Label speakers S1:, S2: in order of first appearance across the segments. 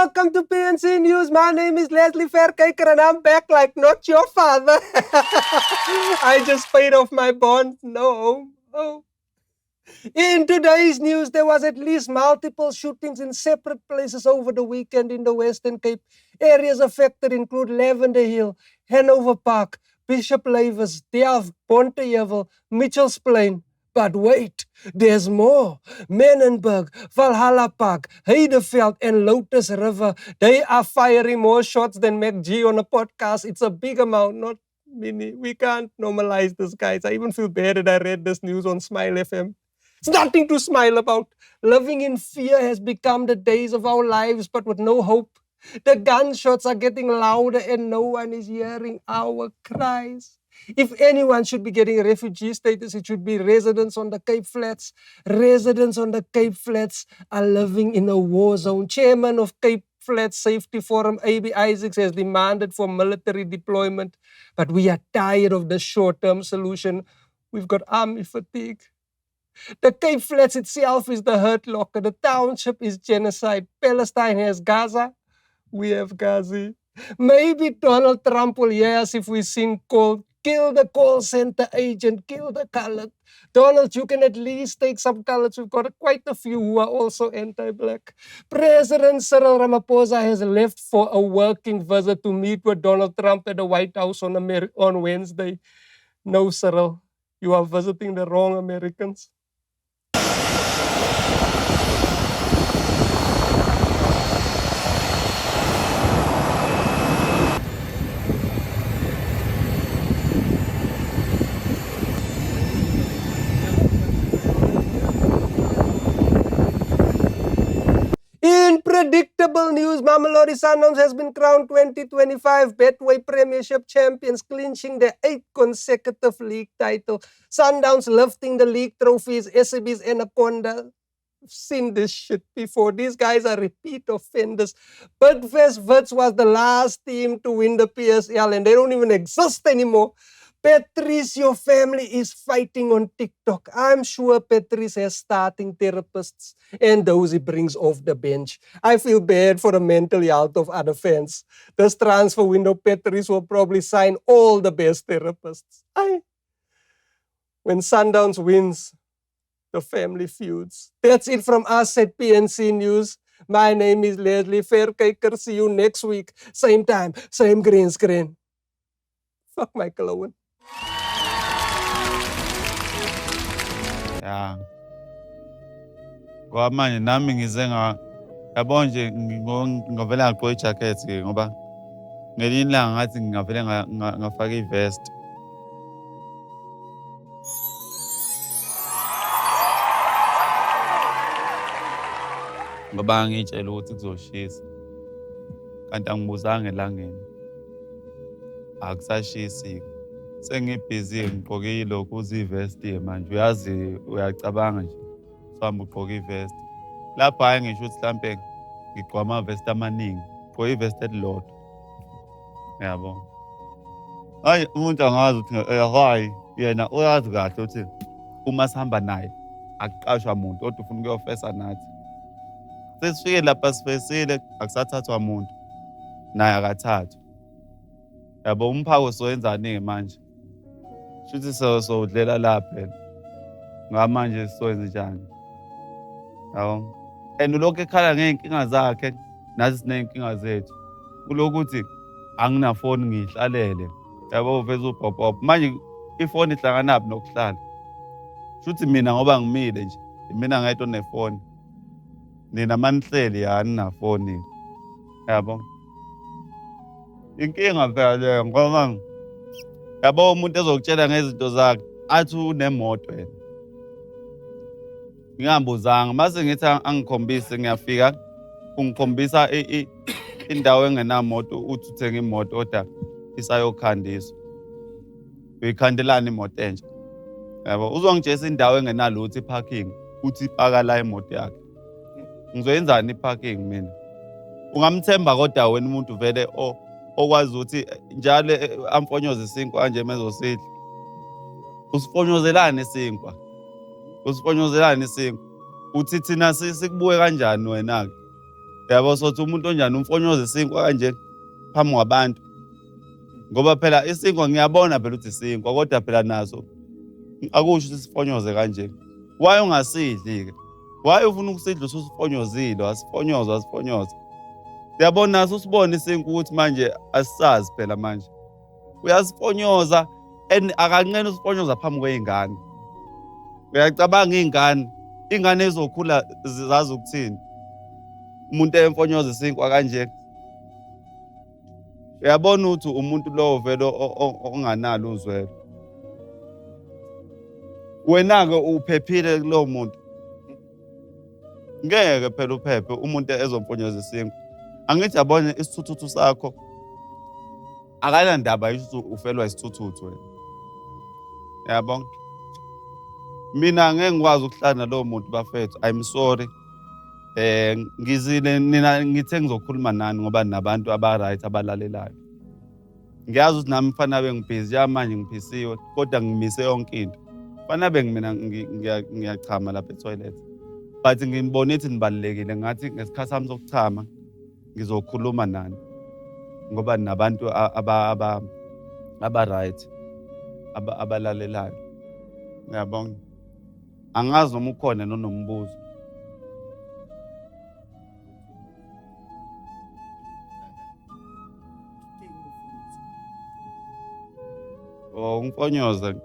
S1: welcome to PNC News. My name is Leslie Verkyker and I'm back like not your father. I just paid off my bond. No. Oh. In today's news, there was at least multiple shootings in separate places over the weekend in the Western Cape. Areas affected include Lavender Hill, Hanover Park, Bishop Lavis, Delft, Bontejevel, Mitchells Plain. But wait, there's more. Menenberg, Valhalla Park, Heideveld, and Lotus River. They are firing more shots than MacG on a podcast. It's a big amount, not mini. We can't normalize this, guys. I even feel bad that I read this news on Smile FM. It's nothing to smile about. Living in fear has become the days of our lives, but with no hope. The gunshots are getting louder and no one is hearing our cries. If anyone should be getting refugee status, it should be residents on the Cape Flats. Residents on the Cape Flats are living in a war zone. Chairman of Cape Flats Safety Forum, A.B. Isaacs, has demanded for military deployment, but we are tired of the short-term solution. We've got army fatigue. The Cape Flats itself is the hurt locker. The township is genocide. Palestine has Gaza. We have Gaza. Maybe Donald Trump will hear us if we sing call, kill the call center agent, kill the colored. Donald, you can at least take some colors. We've got quite a few who are also anti-black. President Cyril Ramaphosa has left for a working visit to meet with Donald Trump at the White House on Wednesday. No, Cyril, you are visiting the wrong Americans. In predictable news, Mamelodi Sundowns has been crowned 2025 Betway Premiership champions, clinching their 8th consecutive league title. Sundowns lifting the league trophies, SAB's Anaconda. I've seen this shit before. These guys are repeat offenders. Bidvest Wits was the last team to win the PSL and they don't even exist anymore. Patrice, your family is fighting on TikTok. I'm sure Patrice has starting therapists and those he brings off the bench. I feel bad for the mental health of other fans. This transfer window, Patrice will probably sign all the best therapists. When Sundowns wins, the family feuds. That's it from us at PNC News. My name is Leslie Verkyker. See you next week. Same time, same green screen. Fuck Michael Owen.
S2: Ya. Ngoba manje nami ngize yabo nje ngavela ngaqoka ijacket ke ngoba ngelinye ilanga ngathi ngavele ngafaka ivest. Ngoba ngitshela ukuthi kuzoshisa. Kanti angibuzanga elangeni. Akusashisi. Sengibhizi ngigqoke lokhu uzivest manje uyazi uyacabanga nje sihamba ugqoka ivest lapha hayi ngisho ukuthi mhlambe ngigqoka amavest amaningi ugqoka ivest elilodwa yabo hayi umuntu angazi ukuthi hayi yena uyazi kahle ukuthi uma sihamba naye akuqashwa umuntu kodwa ufuna ukuyofesa nathi sesifike lapha sifesile akusathathwa umuntu naye akathathwa yabo umphako soyenzani manje shuthi sowudlela lapha ngamanje sizoyenza njani yabo and lokho ekhala ngeenkinga zakhe nathi sinenkinga zethu kulokuthi anginafoni ngihlalele yabo uveza upop manje ifoni ihlangana naphi nokuhlala shuthi mina ngoba ngimile nje mina ngayedwa nefoni nina manihleli yani nafoni yabo inkinga phela ngoba yabo umuntu ezokutshela ngezinto zakhe athi unemoto yena ngingambuzanga mase ngithi angikhombise ngiyafika ungikhombisa indawo engenamoto uthi uthenga imoto kodwa isayokhandiswa uyikhandelana imoto entsha yabo uzongitshela indawo engenalutho iparking uthi ipaka la imoto yakhe ngizoyenzani iparking mina ungamthemba kodwa wena umuntu vele okwazi ukuthi njalo amfonyoze isinkwa kanje mezosidla usifonyozelane isinkwa uthi thina sikubuye kanjani wena ke Yabo sothi umuntu onjani umfonyoza isinkwa kanje phambi kwabantu. Ngoba phela isinkwa ngiyabona phela ukuthi isinkwa kodwa phela naso akusho ukuthi sifonyoze kanje. Why ungasidli-ke? Why ufuna ukusidla ususifonyozile wasifonyoza? Uyabona naso usibone isinkwa ukuthi manje asisazi phela manje. Uyasifonyoza and akanqeni usifonyoza phambi kwey'ngane. Uyacabanga iy'ngane ezokhula zazi ukuthini? Umuntu emfonyoza isinkwa kanje. Uyabona ukuthi umuntu lowo vele onganalo uzwelo. Wena-ke uphephile kulowo muntu. Ngeke phela uphephe umuntu ezomfonyoza isinkwa. Angithi yabona isithuthuthu sakho akanandaba yisho ufelwa isithuthuthu wena. Yabona? Mina ngeke ngikwazi ukuhlala nalowo muntu bafethu. I'm sorry. Ngizile nina ngithe ngizokhuluma nani ngoba nabantu aba-right abalalelayo. Ngiyazi ukuthi nami kufanele bengibhizi manje ngiphisiwe kodwa ngimise yonke into. Kufanele mina ngiyachama lapha etoilet. But ngibone ukuthi nibalulekile ngathi ngesikhathi sami sokuchama ngizokhuluma nani ngoba nabantu aba-right abalalelayo. Ngiyabonga. Angazi noma ukhona nonombuzo. Umfonyoza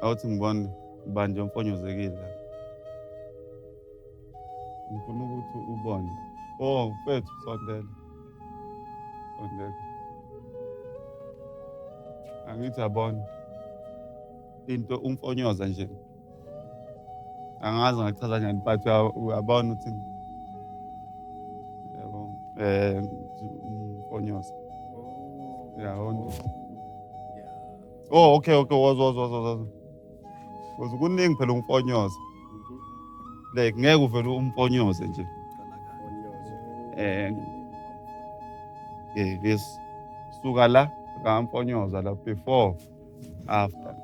S2: awuthi ngibone ubanje umfonyozekile. Ngifuna ukuthi ubone. Mfethu sondela. Angithi yabona into umfonyoza nje. Angazi ngachaza njani but uyabona ukuthi yabo umfonyoza. Yabona. Okay, was. Kuningi phela umfonyoza. Like ngeke uvele umfonyoze nje. Yes. Suka la ngamfonyoza la before after.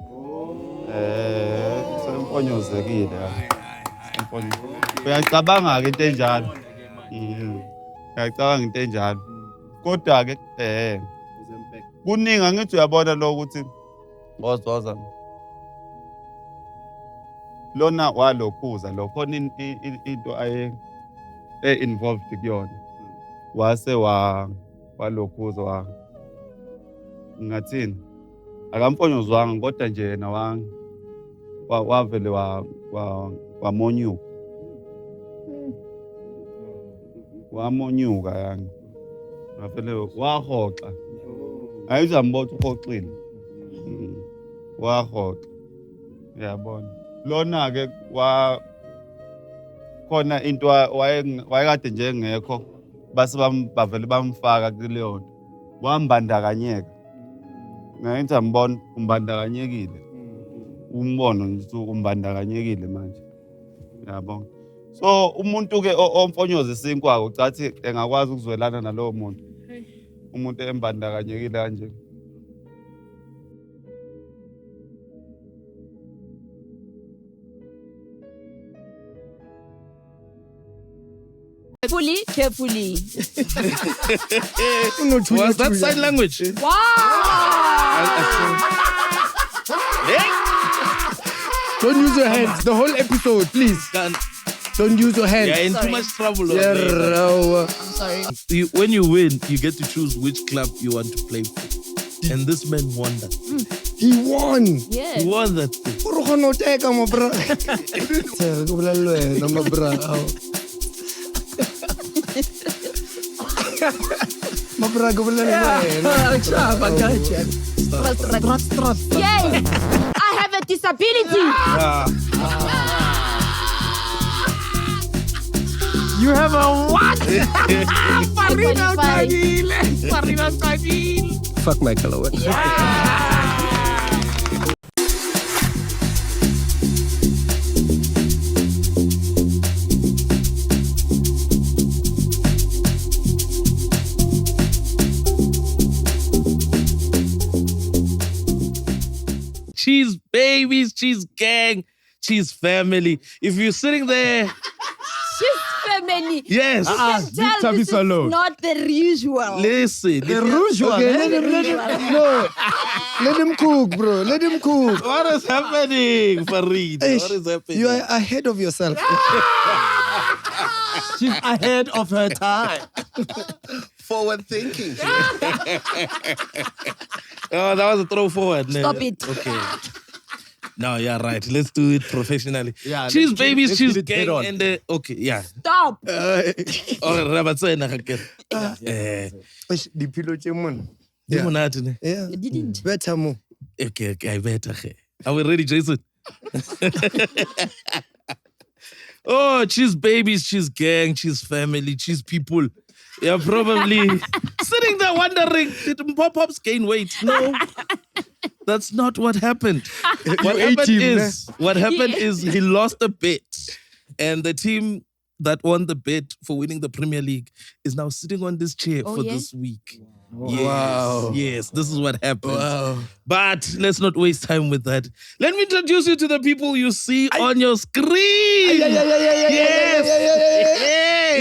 S2: Semfonyozekile. Uyacabanga ke into enjalo. Uyacabanga into enjalo. Kodwa ke kuningi angithi uyabona lo ukuthi woza lona walokhuza lo khona into involved kuyona wase walokhuza ngathini akamfonyozwanga kodwa nje yena wavele wamonyuka yani wavele wahoxa ayizambotha uhoxile wahoxa uyabona lona ke khona into wayekade nje ngekho base bavele bamfaka kuleyo nto wambandakanyeka ngathi ambona umbandakanyekile umbono nje umbandakanyekile manje uyabona so umuntu ke omfonyoza isinkwa ucathi engakwazi ukuzwelana nalowo muntu umuntu embandakanyekile kanje
S3: Carefully.
S4: Was that sign language?
S3: Wow!
S4: Don't use your hands. The whole episode, please. Don't use your hands.
S3: You're
S4: in
S3: too
S4: much
S3: trouble.
S4: Yeah,
S3: I'm sorry.
S5: When you win, you get to choose which club you want to play for. And this man won that.
S4: He won.
S3: Yeah.
S5: He won that thing.
S3: Yay! I have a disability.
S4: You have a what? Fuck my color.
S5: Cheese babies, cheese gang, cheese family. If you're sitting there,
S3: She's family.
S5: Yes.
S3: Tell
S4: leave
S3: this
S4: Tabitha
S3: is
S4: alone.
S3: not the usual.
S5: Listen.
S4: The usual. Okay, let him cook, bro. Let him cook.
S5: What is happening, Farid?
S4: Eish,
S5: What is happening?
S4: You are ahead of yourself.
S1: She's ahead of her time.
S6: Forward thinking.
S5: Oh, that was a throw forward.
S3: Stop it.
S5: Okay. No, yeah, right. Let's do it professionally.
S1: Yeah,
S5: Cheese
S1: let's
S5: babies,
S1: get
S5: cheese
S1: it head
S5: gang,
S1: on.
S5: and the okay, yeah.
S3: Stop.
S5: Oh, Rabatsena again.
S4: Eish, dipilo tse mona.
S5: Yeah. Yeah.
S4: Yeah.
S3: You didn't.
S4: Better mo.
S5: Okay, I better. Are we ready, Jason? Oh, cheese babies, cheese gang, cheese family, cheese people. You're probably sitting there wondering, did Pop-Ups gain weight? No. That's not what happened. What happened is he lost a bet. And the team that won the bet for winning the Premier League is now sitting on this chair for this week. Yes,
S4: Wow.
S5: yes, this is what happened.
S4: Wow.
S5: But let's not waste time with that. Let me introduce you to the people you see on your screen. Yes.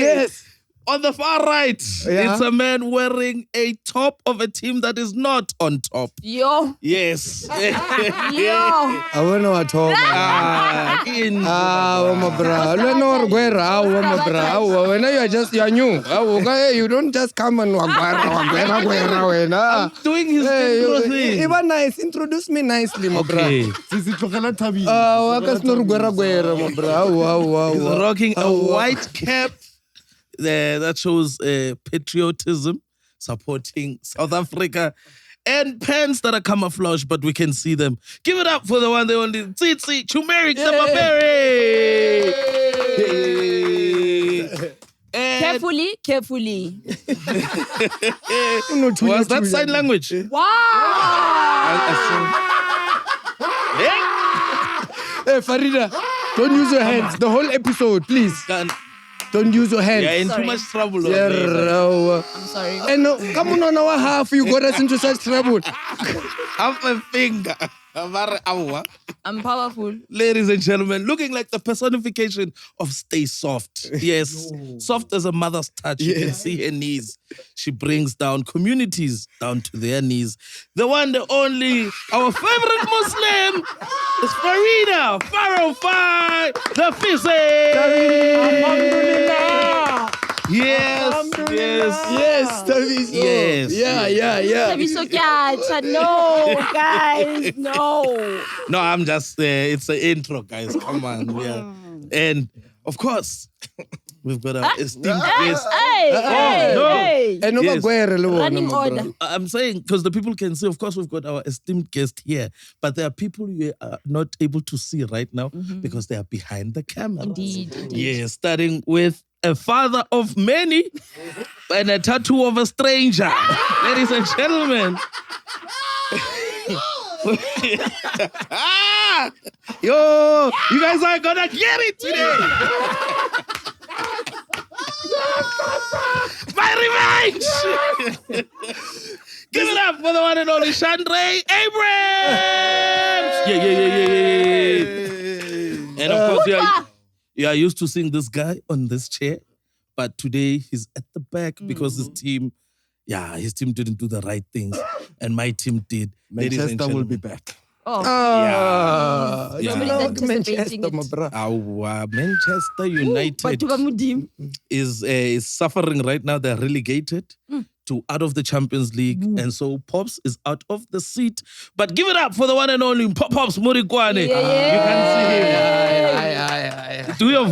S4: Yes.
S5: On the far right,
S4: Yeah.
S5: it's a man wearing a top of a team that is not on top.
S3: Yo.
S5: Yes.
S3: Yo.
S4: I want to talk. My bra. When you are new. You don't just come and
S5: I'm doing his intro thing.
S4: Even nice. Introduce me nicely, my bra.
S5: Okay.
S1: Sisi tlogela Thabile.
S5: He's rocking a white cap that shows patriotism, supporting South Africa, and pants that are camouflage, but we can see them. Give it up for the one, the only Tsitsi Turmeric the Barbarian.
S3: Carefully, carefully.
S5: Was that sign language?
S3: Wow.
S4: Hey, Farida, don't use your hands. The whole episode, please. Don't use your hands.
S5: You're in
S3: Sorry.
S5: too much trouble.
S4: Yeah,
S3: I'm sorry.
S4: and come on our half, you got us into such trouble.
S5: Half a finger.
S3: I'm powerful.
S5: Ladies and gentlemen, looking like the personification of Stay Soft. Yes, soft as a mother's touch. You can see her knees. She brings down communities down to their knees. The one, the only, our favorite Muslim is Farida Farofai, the Fizzy. Yes,
S4: Yes, Taviso.
S5: Yes.
S4: Yeah.
S3: Tabiso Kyata. No, guys. No.
S5: No, I'm just, it's an intro, guys. Come on. Yeah. And, of course, we've got our esteemed guest.
S3: Hey.
S4: And over
S5: Yes.
S3: Running order.
S5: I'm saying, because the people can see, of course, we've got our esteemed guest here, but there are people you are not able to see right now because they are behind the camera.
S3: Indeed.
S5: Yes, starting with a father of many and a tattoo of a stranger. Ladies and gentlemen. Yo, you guys are gonna get it today. My revenge! Give it up for the one and only Chandre Abrams! Yeah. And of course, you are used to seeing this guy on this chair, but today he's at the back because his team didn't do the right things, and my team did.
S1: Manchester will be back.
S3: Oh.
S5: Nobody's
S3: anticipating it.
S5: Our Manchester United
S3: Batuba Mudim.
S5: is suffering right now. They're relegated to out of the Champions League, and so Pops is out of the seat. But give it up for the one and only Pops Murikwane. You can see him. Do your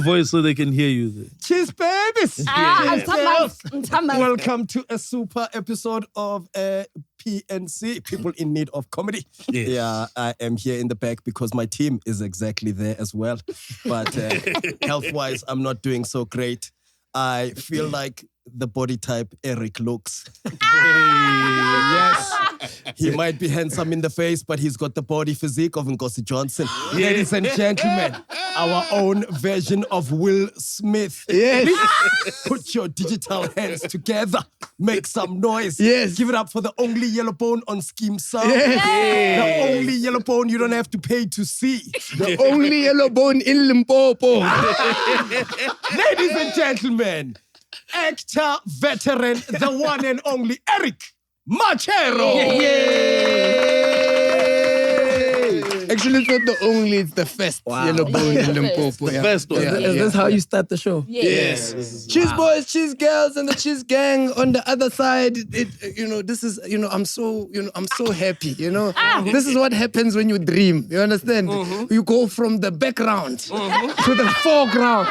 S5: voice so they can hear you.
S1: Cheers, babies.
S3: Tamas.
S1: Welcome to a super episode of PNC, People in Need of Comedy.
S5: Yes.
S6: Yeah, I am here in the back because my team is exactly there as well. But health-wise, I'm not doing so great. I feel like the body type Eric looks.
S1: Yes.
S6: He might be handsome in the face, but he's got the body physique of Nkosi Johnson. Ladies and gentlemen, our own version of Will Smith.
S4: Yes.
S6: Put your digital hands together. Make some noise.
S4: Yes.
S6: Give it up for the only yellow bone on Skeem Sound.
S4: Yes.
S6: The only yellow bone you don't have to pay to see.
S4: The only yellow bone in Limpopo.
S6: Ladies and gentlemen, actor, veteran, the one and only Eric MACHERU.
S4: Actually, it's not the only, it's the first yellow bone in Limpopo. Yeah.
S5: First one.
S4: Yeah.
S3: Is this how you start the show?
S5: Yes.
S4: Cheese boys, cheese girls, and the cheese gang on the other side. This is, I'm so happy. This is what happens when you dream. You understand? You go from the background to the foreground.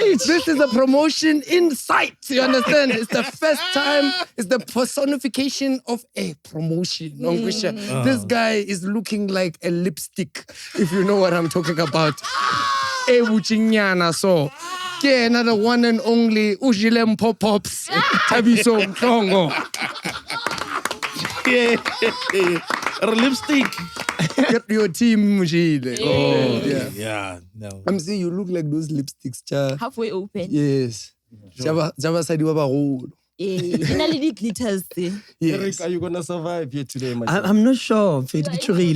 S4: This is a promotion in sight. You understand? It's the first time. It's the personification of a promotion. This guy is looking like a lipstick, if you know what I'm talking about. So, the one and only Ujile Pop-Pops, Tabiso Mtongo.
S5: Lipstick.
S4: Get your team, Mujile.
S5: Yeah. No.
S4: I'm saying you look like those lipsticks, cha.
S3: Halfway open.
S4: Yes. Java said you have a role.
S3: Finally, glitters.
S6: Eric, are you going to survive here today, my friend?
S7: I'm not sure. But you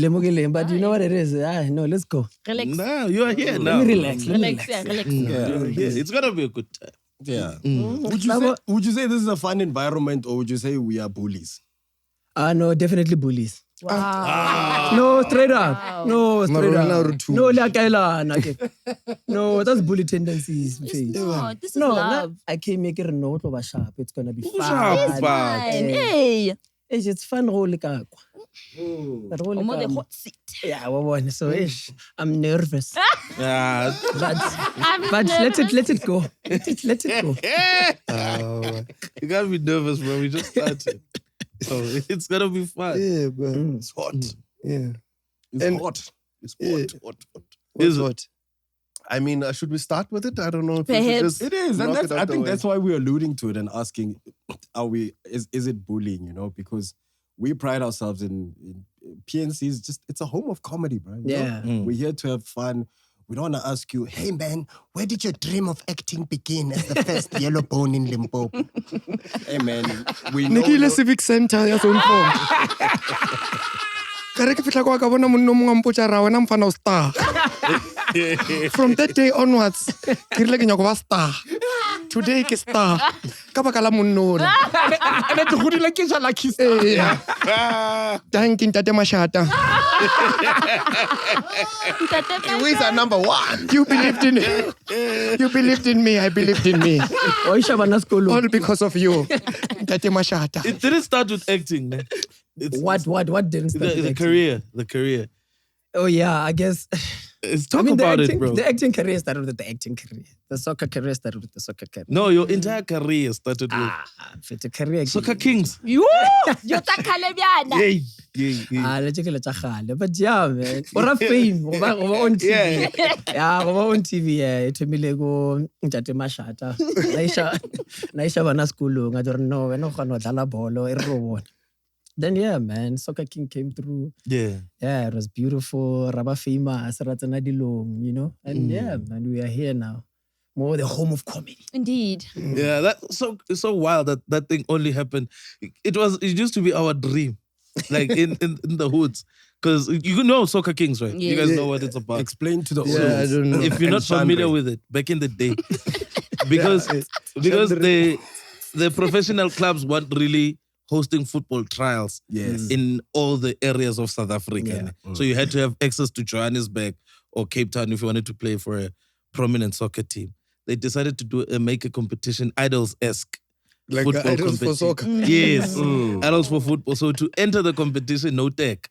S7: know what it is. No, let's go.
S3: Relax.
S5: No, you are here now.
S7: Let me relax.
S3: Relax. Relax.
S5: Yeah, it's gonna be a good time.
S6: Yeah. Would you say this is a fun environment, or would you say we are bullies?
S7: No, definitely bullies.
S3: Wow.
S7: No, straight up. No, straight
S4: Marona
S7: up.
S4: Rutu.
S7: No, no, that's bully tendencies.
S3: No, this is
S7: No,
S3: love.
S7: I can't make it no to sharp. It's gonna be fun.
S5: sharp, but-
S3: Hey.
S7: It's fun rolling up.
S3: I'm on the hot seat.
S7: Yeah, so I'm nervous.
S5: Yeah.
S7: But let it go. Let it go.
S5: You gotta be nervous, bro. We just started. So it's gonna be fun.
S4: Yeah, but
S6: It's hot.
S4: yeah.
S6: It's hot. It's hot.
S5: Is it?
S4: What?
S8: I mean, should we start with it? I don't know if we should
S3: Perhaps.
S8: just
S6: It is, and
S8: knock
S6: that's,
S8: it out
S6: I
S8: the
S6: think
S8: way.
S6: that's why we're alluding to it and asking, is it bullying? Because we pride ourselves in PNC is just, it's a home of comedy, bro. you know?
S7: Yeah.
S6: We're here to have fun. We don't want to ask you, hey man, where did your dream of acting begin as the first yellow bone in Limpopo? Hey man, we know.
S4: Nikile Civic Center ya zone 4. Kare ke fitla kwa ka bona monno mongwe mpotsa ra wena mfana o star. From that day onwards, ke rile ke nyaka ba star. Today ke star. Ka baka la monno. Ene ke godile ke ja lucky star. Thank you Ntate Mashata.
S8: We are number one.
S4: You believed in me. You believed in me. I believed in me. All because of you. Ntate Mashata.
S5: It didn't start with acting, man. It's
S7: What didn't start with
S5: the
S7: acting?
S5: career.
S7: Oh yeah, I guess.
S5: Talk about it, bro.
S7: The acting career started with the acting career. The soccer career started with the soccer career.
S5: No, your entire career started with
S7: Fit a career.
S5: Soccer Kings.
S3: You takale byana.
S5: Yeah.
S7: Let's get a but yeah, man. Or a fame, over on TV. Yeah, over on TV. Yeah, it me lego Ntate Mashata. Naisha bana school. I don't know. I know how to dala bolo. Then yeah, man, Soccer King came through.
S5: Yeah.
S7: Yeah, it was beautiful. Raba famous, Ratana Dilong, and yeah, man, we are here now. More the home of comedy.
S3: Indeed.
S5: Yeah, that's so wild that thing only happened. It used to be our dream, like in the hoods. Because you know Soccer Kings, right?
S3: Yeah.
S5: You guys know what it's about.
S6: Explain to the
S4: Yeah, I
S6: audience.
S4: don't know.
S5: If you're not familiar with it, back in the day. because the professional clubs weren't really hosting football trials
S6: Yes.
S5: in all the areas of South Africa. So you had to have access to Johannesburg or Cape Town if you wanted to play for a prominent soccer team. They decided to make a competition, Idols-esque.
S4: Like
S5: football
S4: Idols for
S5: competition.
S4: soccer.
S5: Yes. Idols for football. So to enter the competition, no tech.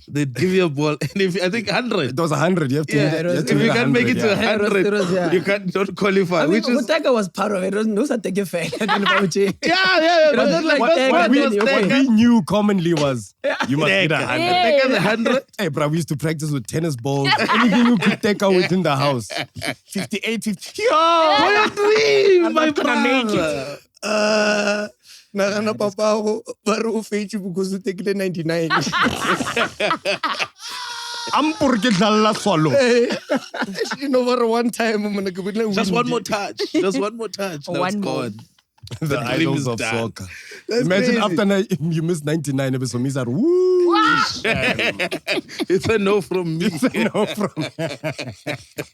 S5: They'd give you a ball, and if I think 100.
S6: It was 100. You have to
S5: Yeah,
S6: hit it.
S5: if you can't make it to 100,
S7: It was, yeah.
S5: you don't qualify.
S7: I mean,
S5: which is
S7: Mutaka was part of it. It was no such a fan.
S5: yeah.
S7: was just like
S5: What
S6: What we knew commonly was you must hit 100.
S5: Take the 100.
S6: Hey, bro, we used to practice with tennis balls. Anything you could take out within the house. 58, 50.
S5: What a dream, my brother.
S4: Nagana papa go ba re o fetše because o tekile 99.
S6: Ampur ke dlalla swallow.
S4: You know what? One time I'm gonna go with
S5: Just one more touch. Just one more touch. Now it's
S3: One more.
S5: gone.
S6: The
S5: dream
S6: idols
S5: is
S6: of
S5: done.
S6: soccer.
S4: That's
S6: Imagine
S4: crazy.
S6: after you miss 99, it was for me. Woo!
S5: It's a no from me.
S6: No problem.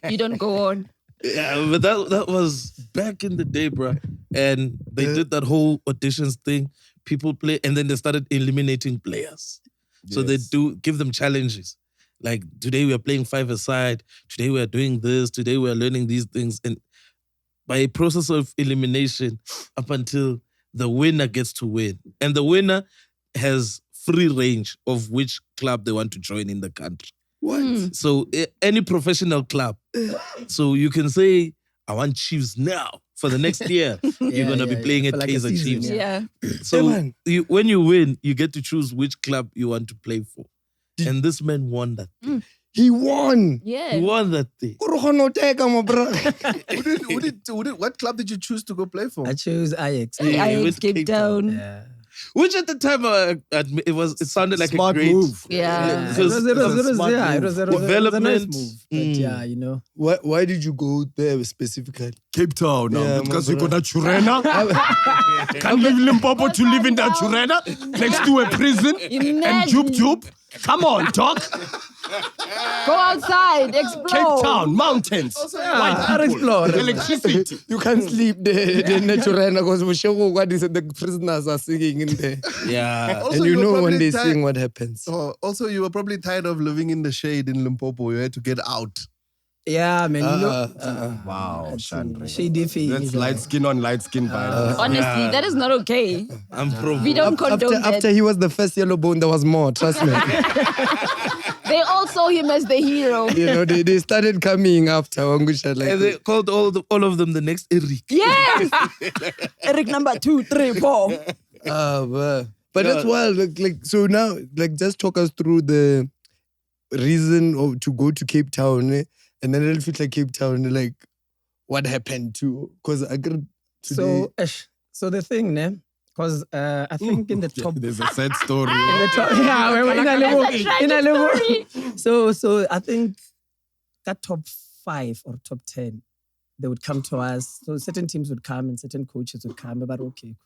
S3: You don't go on.
S5: Yeah, but that was back in the day, bro. And they did that whole auditions thing. People play, and then they started eliminating players. So they do give them challenges. Like, today we are playing 5-a-side. Today we are doing this. Today we are learning these things. And by a process of elimination, up until the winner gets to win. And the winner has free range of which club they want to join in the country.
S4: What?
S5: So any professional club. So you can say, I want Chiefs now. For the next year, you're going to be playing at
S7: For like a
S5: Kaiser
S7: season,
S5: Chiefs.
S3: Yeah.
S5: So
S4: man.
S5: when you win, you get to choose which club you want to play for. And this man won that thing.
S4: He won.
S5: He
S3: Yeah.
S5: won that thing.
S4: O re kgona ho teka, my bro.
S8: What club did you choose to go play for?
S7: I chose Ajax.
S5: Yeah,
S3: I
S5: with
S3: Cape
S5: Cape Town.
S3: Town.
S7: Yeah.
S5: Which at the time, it sounded like
S6: Smart
S5: a great
S6: move.
S3: Yeah.
S7: It was
S6: smart
S7: yeah, it
S6: move.
S7: was a nice
S5: Development.
S7: move. But yeah, you know.
S4: Why did you go there specifically?
S6: Cape Town now.
S4: Yeah,
S6: Because
S4: my
S6: you got that Churena. Can leave Limpopo to live in that Churena next to a prison and
S3: Imagine.
S6: Joop. Come on, dog.
S3: Go outside, explore.
S6: Cape Town, mountains,
S7: I'll explore.
S6: electricity.
S4: You can't sleep there. The natural because we show what is the prisoners are singing in there.
S5: Yeah.
S8: Also,
S4: And you
S8: were
S4: know when
S8: probably
S4: they
S8: tired-
S4: sing what happens.
S8: Also, you were probably tired of living in the shade in Limpopo. You had to get out.
S7: Yeah, man. You know.
S6: Wow, Chandra.
S7: Shady face.
S6: That's light skin on light skin violence.
S3: Honestly, that is not okay.
S5: I'm pro.
S3: We don't condone that.
S4: After he was the first yellow bone, there was more. Trust me.
S3: They all saw him as the hero.
S4: You know, they started coming after Wangusha.
S5: And
S4: Like,
S5: they called all of them the next Eric.
S3: Yes. Eric number 2, 3, 4.
S4: but that's wild. Like, so now, like, just talk us through the reason to go to Cape Town, and then it'll feel like Cape Town, like, what happened to? Because I got today.
S7: So the thing, ne? Because I think in the top.
S6: There's a sad story.
S7: In the top, yeah, we're in a level. In a level. So I think that top 5 or top 10, they would come to us. So certain teams would come and certain coaches would come. But okay,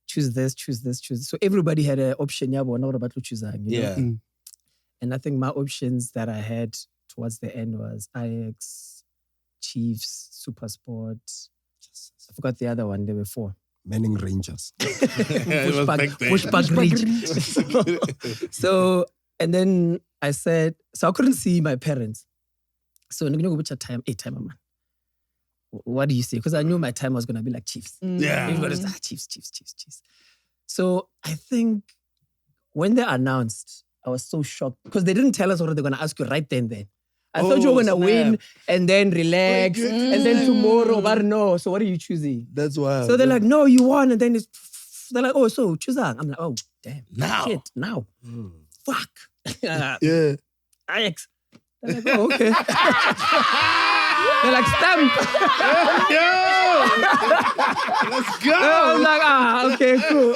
S7: choose this, choose this, choose this. So everybody had an option. Yeah, but not about to choose.
S5: Yeah.
S7: And I think my options that I had towards the end was Ajax, Chiefs, Supersport. I forgot the other one. There were 4.
S6: Manning Rangers.
S7: Pushback Ridge. So, and then I said, so I couldn't see my parents. So, you know, which time, man. What do you say? Because I knew my time was going to be like Chiefs.
S5: Yeah.
S7: Everybody was like, Chiefs. So I think when they announced, I was so shocked because they didn't tell us what they're going to ask you right then. I thought you were going to win and then relax and then tomorrow, but no. So what are you choosing?
S4: That's wild.
S7: So they're like, no, you won. And then they're like, oh, so choose that. I'm like, oh, damn.
S5: Now.
S7: Shit, now. Fuck.
S4: Yeah.
S7: Ajax. They're like, oh, okay. They're like, stamp.
S5: Let's go.
S7: I was like, okay, cool.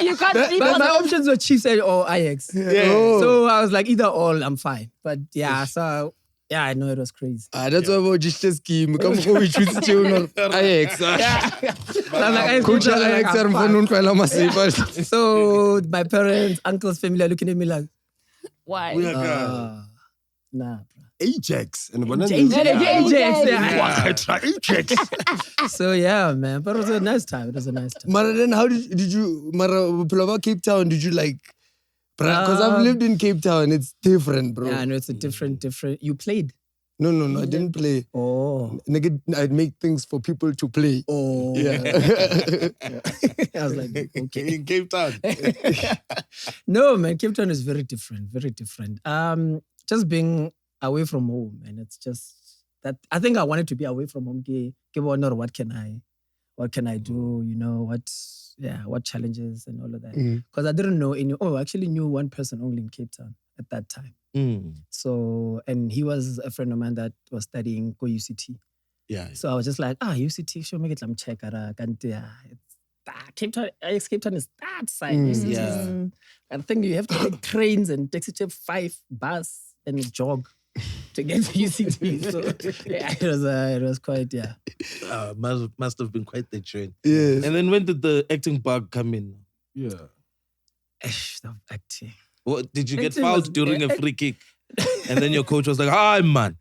S3: You can't sleep
S7: But
S3: on
S7: my
S3: the...
S7: options were Chiefs or Ajax.
S5: Yeah.
S7: So I was like, either or, I'm fine. But yeah, so yeah, I know it was crazy.
S4: That's why about just a scheme. Come on, we choose to Ajax.
S7: So I'm like,
S4: Coach Ajax are from
S7: fuck. So my parents, uncles, family are looking at me like,
S3: Why?
S7: nah, bro.
S6: Ajax. And one of
S7: Ajax,
S6: them-
S7: Ajax.
S6: Ajax.
S7: So yeah, man. But it was a nice time. It was a nice time.
S4: Mara, then how did you, Mara, Cape Town, did you like, because I've lived in Cape Town, it's different, bro.
S7: Yeah, I know it's a different. You played?
S4: No, I didn't play.
S7: Oh.
S4: Nigga, I'd make things for people to play.
S7: Oh.
S4: Yeah.
S7: I was like, okay.
S5: In Cape Town.
S7: No, man, Cape Town is very different, very different. Just being away from home, and it's just that I think I wanted to be away from home. What can I do? You know, what challenges and all of that. Because I didn't know I actually knew one person only in Cape Town at that time. So, and he was a friend of mine that was studying UCT.
S5: Yeah.
S7: So I was just like, UCT, show me get some check. Cape Town is that side. I think you have to take trains and taxi to 5 bus and jog to get to UCT. So it was quite
S5: Must have been quite the journey.
S4: Yes.
S5: And then when did the acting bug come in?
S6: Yeah.
S7: Stop acting.
S5: What did you get
S7: Acting
S5: fouled
S7: was-
S5: during a free kick? And then your coach was like, "Hi man,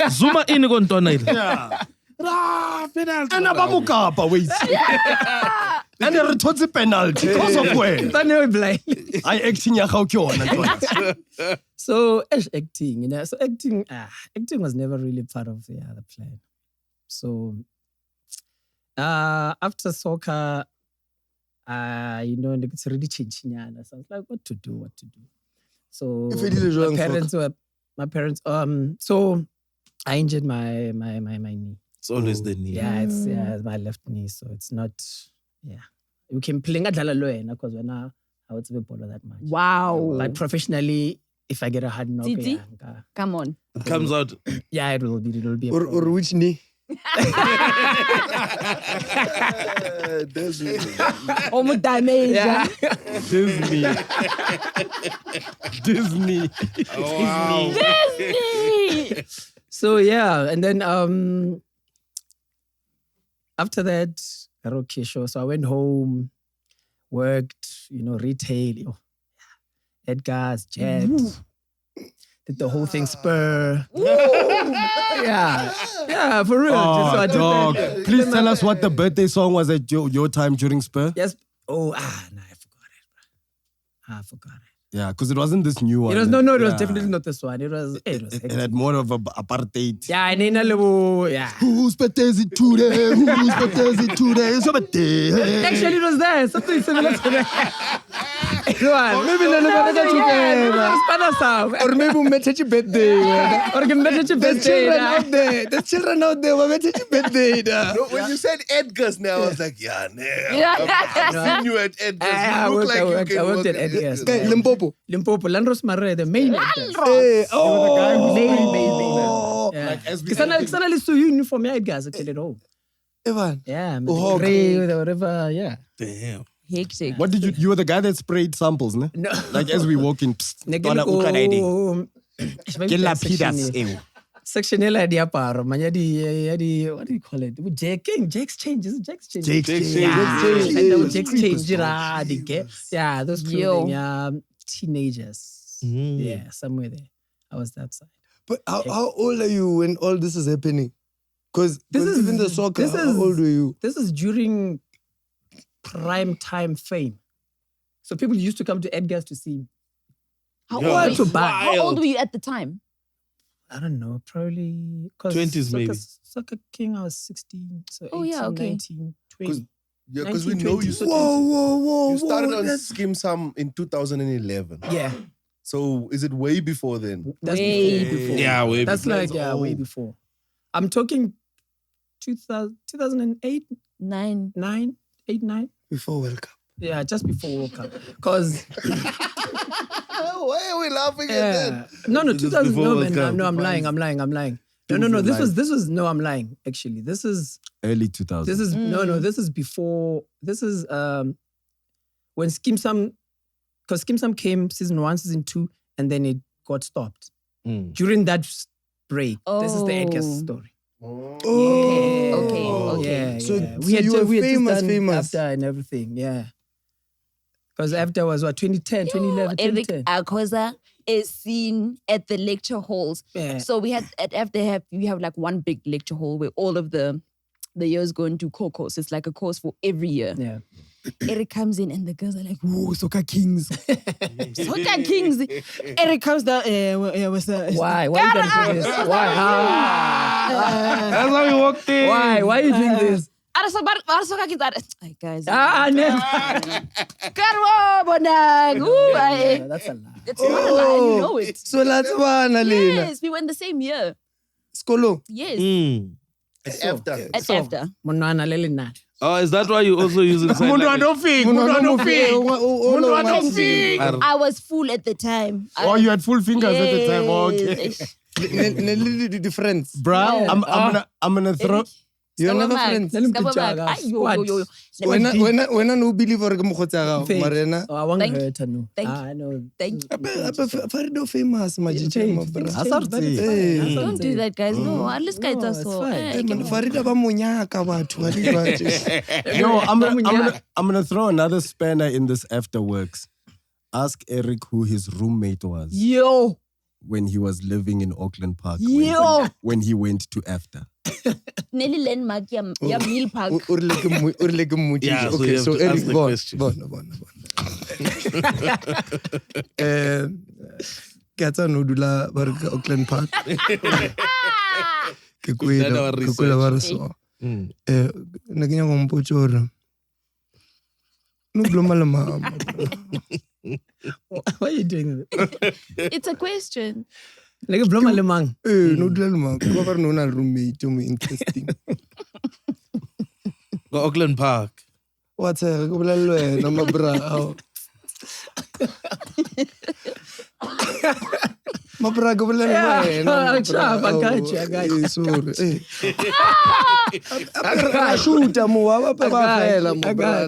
S5: Zuma in gontona."
S6: Yeah.
S5: Penalty.
S6: And abamukapa, wait. And a retotse penalty because of where? I acting ya gago ke yona.
S7: So acting, so acting was never really part of the plan. So after soccer, it's really changing. So I was like, what to do. So my parents. So I injured my knee.
S5: It's always the knee.
S7: Yeah, it's my left knee. So it's not. Yeah, you can play because when I would be ball that much.
S3: Wow.
S7: But professionally, if I get a hard knock,
S3: Titi? Come on.
S5: It comes out.
S7: yeah, it will be. A
S4: Or
S7: problem.
S4: which knee?
S3: Almost damage.
S7: Yeah.
S6: Disney.
S5: Wow.
S3: Disney.
S7: So yeah, and then after that, karaoke show. So I went home, worked, retail, Edgar's, Jet, did the whole thing Spur. yeah, for real.
S6: Oh,
S7: So I did
S6: dog.
S7: that.
S6: Please tell us what the birthday song was at your time during Spur.
S7: Yes. Oh, I forgot it, bro. I forgot it.
S6: Yeah, because it wasn't this new one.
S7: It was it was
S6: Yeah.
S7: definitely not this one. It was
S6: It had more of a apartheid.
S7: yeah, and in a little, yeah.
S6: Whose birthday is it today? Whose birthday is it today? It's your birthday.
S7: Actually, it was there. Something similar to that.
S4: Maybe or maybe we met at your birthday.
S7: Or give me your
S4: There's children out there. There's children out there. We met at your birthday.
S8: No, when you said Edgar's now, I was like, yeah,
S3: Yeah.
S8: I've seen you at Edgar's.
S7: I
S8: You look
S7: worked-
S8: like
S7: I
S8: you
S7: worked-
S8: can
S7: I worked
S8: work
S7: at Edgar's.
S4: Okay, Limpopo.
S7: Limpopo, Landros Mare, the main actors.
S4: Hey,
S7: Yeah.
S6: Like, as we
S7: Kisana lisu uniform ya Edgar's actually at home.
S4: Evan.
S7: Yeah,
S4: Oh,
S7: gray, whatever, yeah.
S5: Damn.
S3: Hectic.
S6: What did you were the guy that sprayed samples, ne?
S7: No.
S6: Like as we walk in, psst, twana utlwa na ide. Ke lapidas eo.
S7: Section ela diaparo, manya di what do you call it? Jack's change, is it Jack's change?
S6: Jake's change.
S7: Yeah, Jack's change, yeah, those
S3: Yo.
S7: clothing, yeah, teenagers. Yeah, somewhere there. I was that side.
S4: But how old are you when all this is happening? Because
S7: This is-
S4: even the soccer,
S7: this
S4: how
S7: is-
S4: old were you?
S7: This is during prime time fame. So people used to come to Edgar's to see him.
S3: How
S5: Yo,
S3: old
S7: that's
S3: were you?
S7: wild.
S3: How old were you at the time?
S7: I don't know, probably
S5: 20s maybe.
S7: Soccer King, I was 16, so 18,
S3: Oh, yeah, okay.
S7: 19, 20.
S8: Yeah, because we know you.
S7: 1920.
S4: Whoa.
S8: You started on
S4: that's-
S8: Skeem Sam in 2011.
S7: Yeah,
S8: So is it way before then?
S7: that's
S3: Way
S7: before.
S5: Yeah, way
S7: That's
S5: before.
S7: like, way before. I'm talking 2008,
S3: 9.
S7: 9.
S4: Before World Cup.
S7: Yeah, just before World Cup. Because,
S8: Why are we laughing at that?
S7: no,
S5: Just
S7: 2000,
S5: before
S7: no,
S5: World
S7: man,
S5: Cup.
S7: no, I'm lying. No, this was, no, I'm lying, actually. This is,
S6: Early 2000s.
S7: this is, no, this is before, this is when Skeem Sam, because Skeem Sam came season 1, season 2, and then it got stopped. During that break, this is the Edgar's
S3: Oh.
S7: story.
S3: Okay.
S7: Yeah,
S4: So-
S7: yeah.
S4: so you were famous.
S7: AFDA and everything, yeah. Because AFDA was what, 2010, 2011,
S3: Eric
S7: 2010.
S3: Akosa is seen at the lecture halls.
S7: Yeah.
S3: So we had at AFDA we have like one big lecture hall where all of the years go into core course. It's like a course for every year.
S7: Yeah.
S3: Eric comes in and the girls are like, "Whoa, soccer kings, soccer kings!" Eric comes down. What's that?
S7: Why? Why you guys doing this? Why?
S5: That's how we walked in.
S7: Why? Why are you doing this?
S3: Soccer kings. Hey guys.
S7: No.
S3: Karwa bonang. Ooh,
S7: Yeah, that's a lie.
S3: it's not a lie. You know it.
S4: So that's one, Alina.
S3: Yes, we went the same year.
S4: Skolo.
S3: Yes,
S8: After.
S3: at AFDA.
S7: Monwana lele nani.
S5: Oh, is that why you also use it?
S3: I was full at the time.
S6: Oh, you had full fingers at the time. Oh, okay.
S3: Yes.
S4: The friends.
S6: Bruh,
S3: Yeah.
S6: I'm gonna throw.
S4: You never friends. When I no believe or Mukhotaga, Marina.
S7: I won't
S3: Thank
S7: hurt her, no.
S3: Thank you.
S7: I know.
S3: Thank you.
S4: Farido famous,
S3: Don't do that, guys. No, at least guys are so.
S4: Farida ba monyaka batho.
S6: Yo, I'm gonna throw another spanner in this afterworks. Ask Eric who his roommate was.
S7: Yo.
S6: When he was living in Auckland Park.
S7: Yo.
S6: When he went to AFDA.
S3: Nelly landmark ya Mill Park.
S5: Yeah, so
S4: okay,
S5: you
S4: so
S5: have to ask
S4: Eric,
S5: the question.
S4: Kata no dula barka Auckland Park. Ke kuela ba re so. Ne ke nyaka mpotsa hore no bloma le mama.
S7: Why are you doing that?
S3: It's a question.
S7: Like a bloma le mang.
S4: No dula le mama. Ko ba re no na roommate mo interesting.
S5: Go Auckland Park.
S4: What's go bolela le wena mabra. Mabra go bolela le wena.
S7: I got you.
S4: Sorry. Shoot mo wa ba fela mo bra.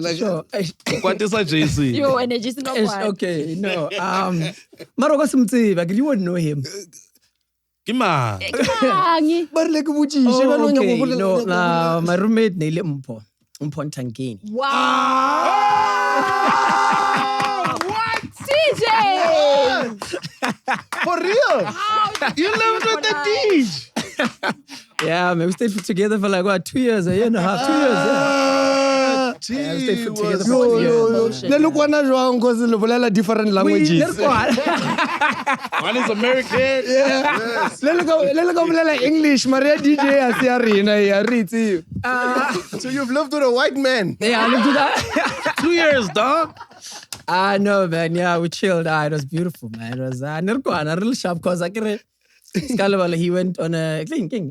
S5: What is that, JC?
S3: Yo, energy is not one.
S7: Okay, no. Maro ka simtsiba, you wouldn't know him.
S5: Kima.
S4: Ba re ke botšiše ba
S7: Oh,
S4: no
S7: okay.
S4: nyaka
S7: No, my roommate Nele Mpho Ntangeni.
S3: Wow. What? CJ!
S8: For real?
S5: You lived with the DJ.
S7: Yeah, man, we stayed together for like what, 2 years, a year and a half, 2 years. Yeah, we stayed together for 2 years.
S4: le le kwana jwang cause le bolela different languages.
S5: One is American.
S4: Le le ka bolela English Maria DJ a se a rena ya re itse.
S8: So you've lived with a white man?
S7: Yeah, I looked at that.
S5: 2 years, dog.
S7: No, man, yeah, we chilled. It was beautiful, man. It was a real sharp cause I get he went on a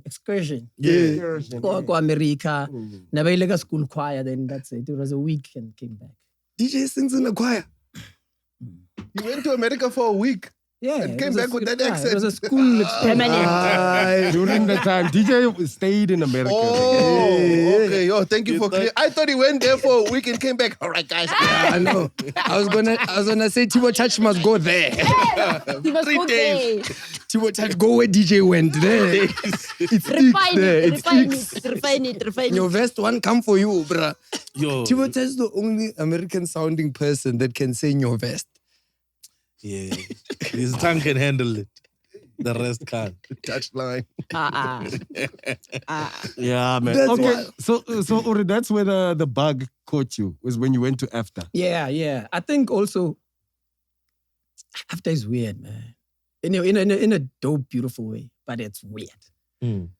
S7: excursion.
S8: Yeah.
S7: Go America. Never like a school choir, then that's it. It was a week and came back.
S4: DJ sings in a choir.
S8: You went to America for a week
S7: Yeah.
S8: and
S7: it
S8: came
S7: was a
S8: back with
S7: school-
S8: that
S7: yeah,
S8: accent.
S7: It was a school permanent.
S6: During the time, DJ stayed in America.
S8: Oh, okay. Yo, thank you for clear. I thought he went there for a week and came back. All right, guys.
S4: I know. I was gonna say Tibo Touch must go there.
S3: He was
S5: 3 days.
S4: Tibo Touch go where DJ went there. It sticks there. It sticks.
S3: Refine
S4: Your
S3: it.
S4: vest one come for you, bruh.
S5: Yo.
S4: Tibo Touch is the only American sounding person that can say your vest.
S5: Yeah. His tongue can handle it. The rest can't.
S8: Touchline.
S6: Yeah, man.
S4: That's
S6: Okay, so Uri, that's where the bug caught you, was when you went to AFDA.
S7: Yeah. I think also AFDA is weird, man. In a dope, beautiful way, but it's weird.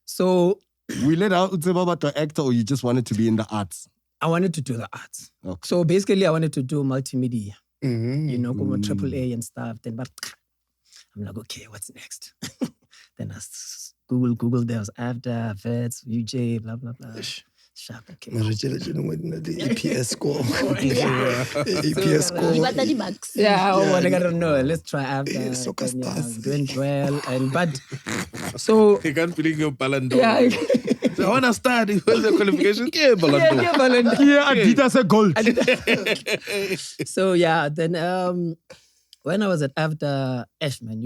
S7: So
S6: We let out about the actor, or you just wanted to be in the arts?
S7: I wanted to do the arts.
S6: Okay.
S7: So basically, I wanted to do multimedia.
S4: Mm-hmm.
S7: You know, go on AAA and stuff. Then, but I'm like, okay, what's next? Then I Google. There was AFDA, VETS, UJ, blah blah blah. Sharp. Okay.
S4: The EPS score. EPS score.
S3: You got the bucks.
S7: Yeah, I don't know. Let's try AFDA.
S4: Soccer
S7: Then,
S4: stars.
S7: doing well, but so
S5: You can't believe your Palando.
S7: yeah.
S5: So I want to start. It was a qualification. Yeah, Palando.
S6: Yeah, Adidas a gold.
S7: So yeah, then when I was at AFDA, man,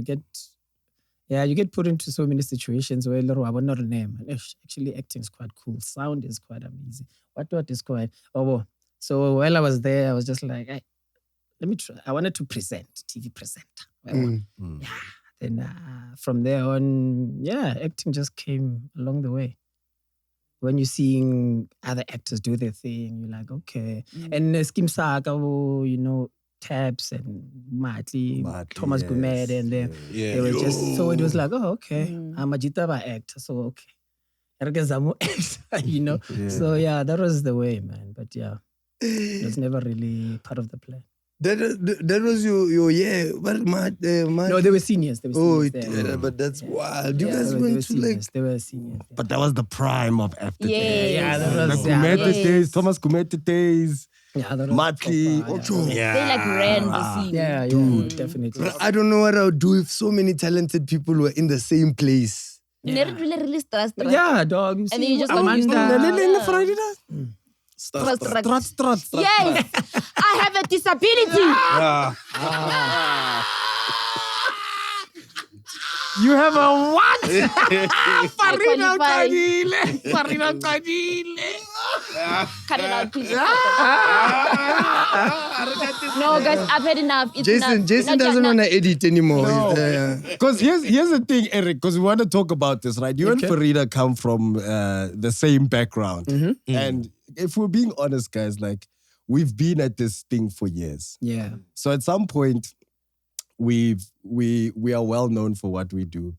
S7: you get put into so many situations where I would not name. And actually, acting is quite cool. Sound is quite amazing. What is quite So while I was there, I was just like, hey, let me try. I wanted to present, TV presenter. Then from there on, acting just came along the way. When you're seeing other actors do their thing, you're like, okay. And Skeem Saka, you know, Tabs and Matli, Thomas
S6: yes,
S7: Gumed, and then they were just, so it was like, oh, okay, I'm a Jitaba actor, so okay. Ergezamu actor, you know? So yeah, that was the way, man. But yeah, it was never really part of the plan.
S4: That was your yeah. But
S7: No, they were seniors. There.
S4: But that's wild. You
S7: Yeah,
S4: guys
S7: they were
S4: went to like.
S7: seniors. They were seniors. Yeah.
S6: But that was the prime of AFDA.
S3: Yeah,
S7: that
S6: The
S7: was
S6: Gumete
S3: yes.
S6: days, Thomas Gumete days,
S7: Yeah, that was
S6: Matli,
S7: proper,
S6: Ocho.
S5: Yeah.
S3: They like ran the scene.
S7: Yeah, definitely.
S4: I don't know what I would do if so many talented people were in the same place.
S3: Really stressed.
S7: Yeah, dog.
S3: And then you just
S7: Struts.
S3: Yes, I have a disability.
S7: You have a what?
S3: Farina
S7: Kadile.
S3: Cut it out, please. No, guys, I've had enough. It's enough.
S4: Jason doesn't want to edit anymore.
S6: Because here's the thing, Eric, because we want to talk about this, right? You and Farida come from the same background. And if we're being honest, guys, like, we've been at this thing for years.
S7: Yeah.
S6: So at some point, we are well known for what we do.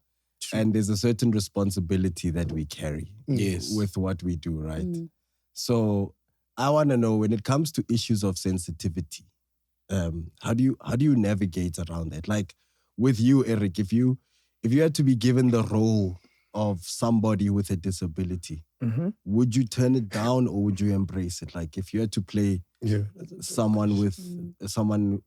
S6: And there's a certain responsibility that we carry with what we do, right? So I want to know, when it comes to issues of sensitivity, how do you navigate around that? Like with you, Eric, if you had to be given the role of somebody with a disability, would you turn it down or would you embrace it? Like if you had to play someone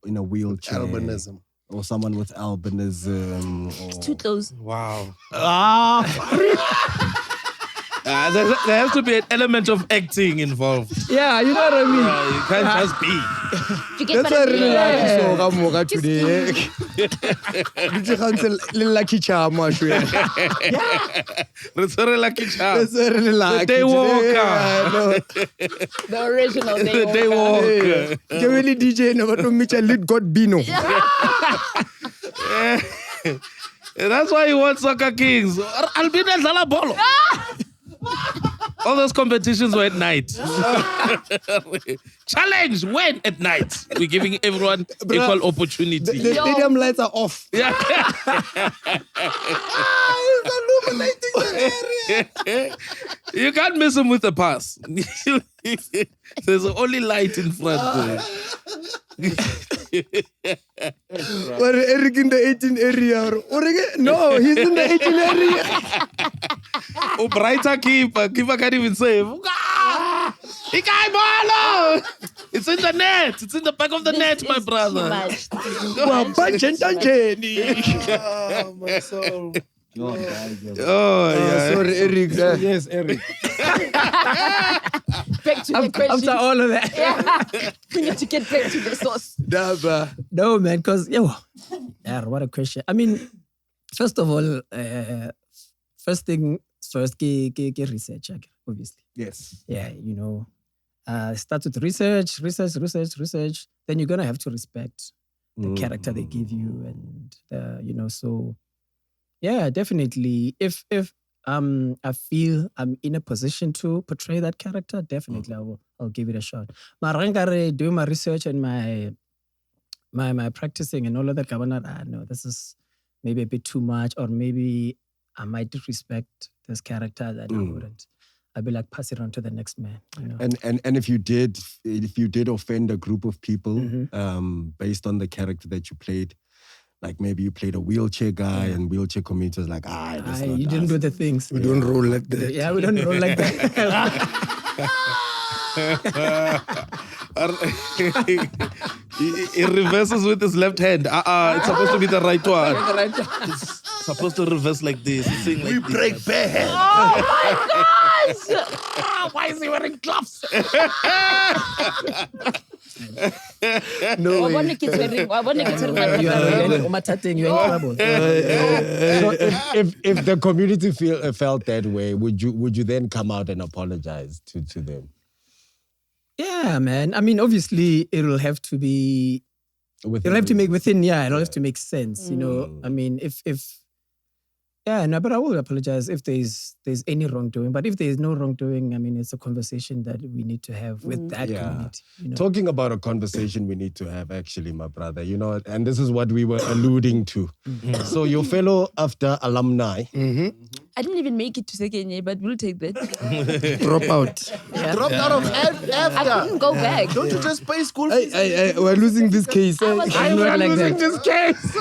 S6: in a wheelchair,
S8: Albinism.
S6: or someone with albinism,
S3: It's too close.
S5: Wow. There has to be an element of acting involved.
S7: Yeah, you know what I mean?
S5: You can't just be.
S3: You get
S4: That's why I really like you so
S3: Yeah.
S4: Moga today. Lucky charm,
S5: It's a lucky child.
S4: That's why I really like
S5: Day
S4: you today.
S5: walker.
S4: Yeah, I know.
S3: The original
S5: The day walker.
S4: Ke really DJ no but Mitchell lead God Bino.
S5: That's why you want Soccer Kings. Albina Zala Bolo. All those competitions were at night. Challenge, when at night. We're giving everyone equal opportunity.
S4: The stadium lights are off.
S5: Yeah.
S4: Illuminating the area.
S5: You can't miss him with a pass. There's only light in front there.
S4: Or Eric in the 18 area. No, he's in the 18 area.
S5: Oh, brighter keeper. Keeper can't even save. It's in the net. It's in the back of the net, my brother.
S4: Oh,
S8: my soul.
S5: Oh, yeah.
S4: Sorry, Eric.
S6: Yes, Eric.
S3: Back to the question.
S7: After all of that.
S3: We need to get back to the source.
S7: No, man, because, what a question. I mean, first of all, first thing first, get research, obviously.
S6: Yes.
S7: Yeah, start with research. Then you're going to have to respect the character they give you and, so, yeah, definitely. If I feel I'm in a position to portray that character, definitely I'll give it a shot. Marangare, doing my research and my practicing and all of that, no, this is maybe a bit too much, or maybe I might disrespect this character that I wouldn't. I'd be like, pass it on to the next man.
S6: And if you did offend a group of people based on the character that you played, like maybe you played a wheelchair guy and wheelchair community was like,
S7: you didn't do the things.
S4: We don't roll like that.
S7: Yeah, we don't roll like that.
S5: He reverses with his left hand. It's supposed to be the right one. It's supposed to reverse like this. We
S8: break bare hands.
S3: Oh my gosh!
S7: Why is he wearing gloves?
S4: No way.
S3: You're in trouble.
S6: So if the community felt that way, would you then come out and apologize to them?
S7: Yeah, man. I mean, obviously, it'll have to be. It'll have to make it'll have to make sense. I mean, but I will apologize if there's any wrongdoing. But if there's no wrongdoing, I mean, it's a conversation that we need to have with that community.
S6: Talking about a conversation we need to have, actually, my brother, and this is what we were alluding to. So your fellow AFDA alumni.
S3: I didn't even make it to second year, but we'll take that.
S4: Drop out.
S8: Dropped out of AFDA.
S3: I couldn't go back.
S8: Don't you just pay school fees?
S4: We're losing this case.
S3: I was
S4: We're
S7: like
S4: losing
S7: that.
S4: this case.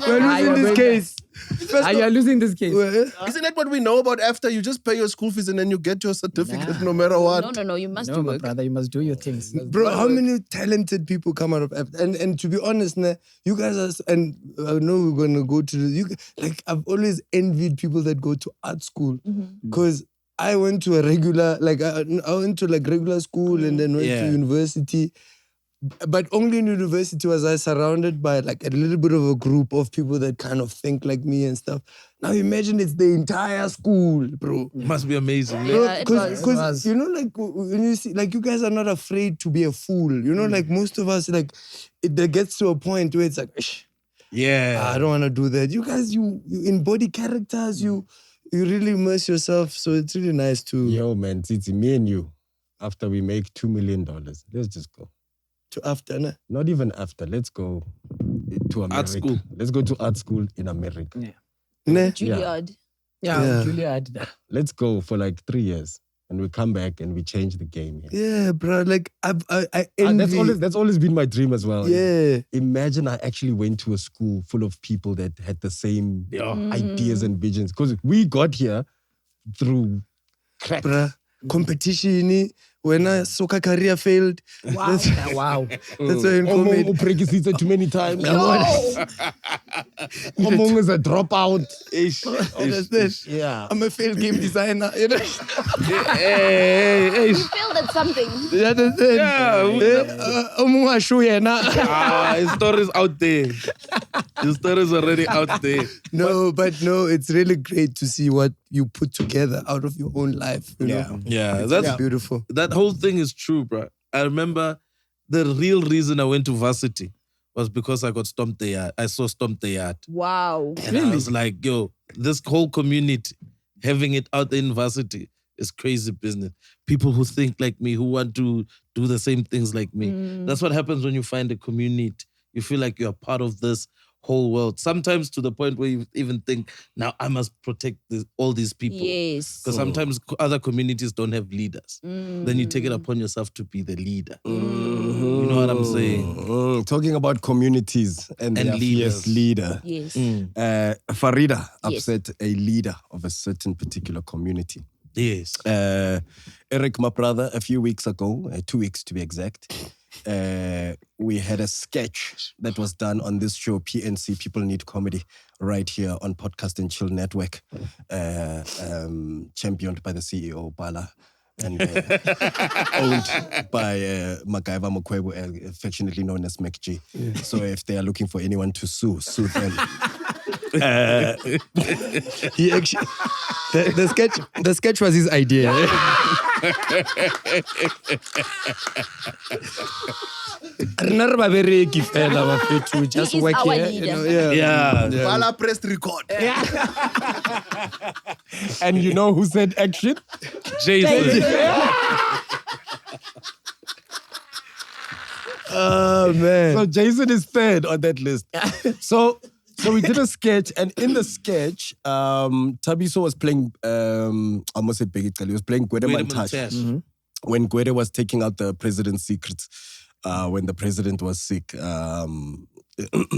S4: We're losing this case.
S7: You are losing this case.
S8: Isn't that what we know about AFDA? You just pay your school fees and then you get your certificate no matter what.
S3: No. You must
S7: No,
S3: do
S7: my
S3: work.
S7: brother, you must do your things.
S4: Bro, how many talented people come out of AFDA? And to be honest, you guys are, and I know we're gonna go to like I've always envied people that go to art school because I went to a regular, like I went to like regular school and then went to university. But only in university was I surrounded by like a little bit of a group of people that kind of think like me and stuff. Now imagine it's the entire school, bro.
S5: It must be amazing.
S3: Yeah, it was.
S4: Because you know, like when you see, like you guys are not afraid to be a fool. You know, like most of us, like it gets to a point where it's like, I don't want to do that. You guys, you embody characters. You really immerse yourself. So it's really nice to.
S6: Yo, man, Titi, me and you, after we make $2 million, let's just go.
S4: To AFDA, nah?
S6: Not even after. Let's go to America.
S5: Art school.
S6: Let's go to art school in America.
S7: Yeah.
S4: Nah?
S3: Juilliard.
S7: Yeah, Juilliard.
S6: Let's go for like 3 years. And we come back and we change the game.
S4: Yeah, bro. Like I envy.
S6: That's always been my dream as well.
S4: Yeah.
S6: Imagine I actually went to a school full of people that had the same ideas and visions. Because we got here through crack.
S4: Bruh, competition. When I soccer career failed.
S7: Wow. Wow.
S4: That's why in comedy.
S6: Too many times. Omong is a dropout.
S4: Understand?
S6: Yeah.
S4: I'm a failed game designer. You know?
S3: You failed at something.
S4: You understand?
S5: His story's out there. His story's already out there.
S4: No, but no, it's really great to see what you put together out of your own life. You know?
S5: Yeah,
S4: It's
S5: that's
S4: beautiful.
S5: That whole thing is true, bro. I remember the real reason I went to varsity was because I got Stomp the Yard. I saw Stomp the Yard.
S3: Wow.
S5: And I was like, yo, this whole community, having it out there in varsity is crazy business. People who think like me, who want to do the same things like me. That's what happens when you find a community. You feel like you're part of this whole world. Sometimes to the point where you even think, now I must protect all these people.
S3: Yes.
S5: Because sometimes other communities don't have leaders. Then you take it upon yourself to be the leader. You know what I'm saying?
S6: Talking about communities and their
S5: leaders.
S6: fierce leader.
S3: Yes.
S6: Farida
S3: Yes.
S6: upset a leader of a certain particular community.
S5: Yes.
S6: Eric, my brother, a few weeks ago, 2 weeks to be exact, we had a sketch that was done on this show, PNC, People Need Comedy, right here on Podcast and Chill Network, championed by the CEO, Bala, and owned by MacGyver Mokwebo, affectionately known as MacG. So if they are looking for anyone to sue them.
S4: He actually, the sketch was his idea. Just
S3: He is
S4: work
S3: our
S4: here.
S3: leader.
S4: You know,
S5: Yeah.
S8: Bala pressed record.
S6: And you know who said action?
S5: Jason.
S4: Oh man.
S6: So Jason is third on that list. So we did a sketch, and in the sketch, Tabiso was playing, I almost said Begit Kali, he was playing Gwede Montage. When Gwede was taking out the president's secrets, when the president was sick.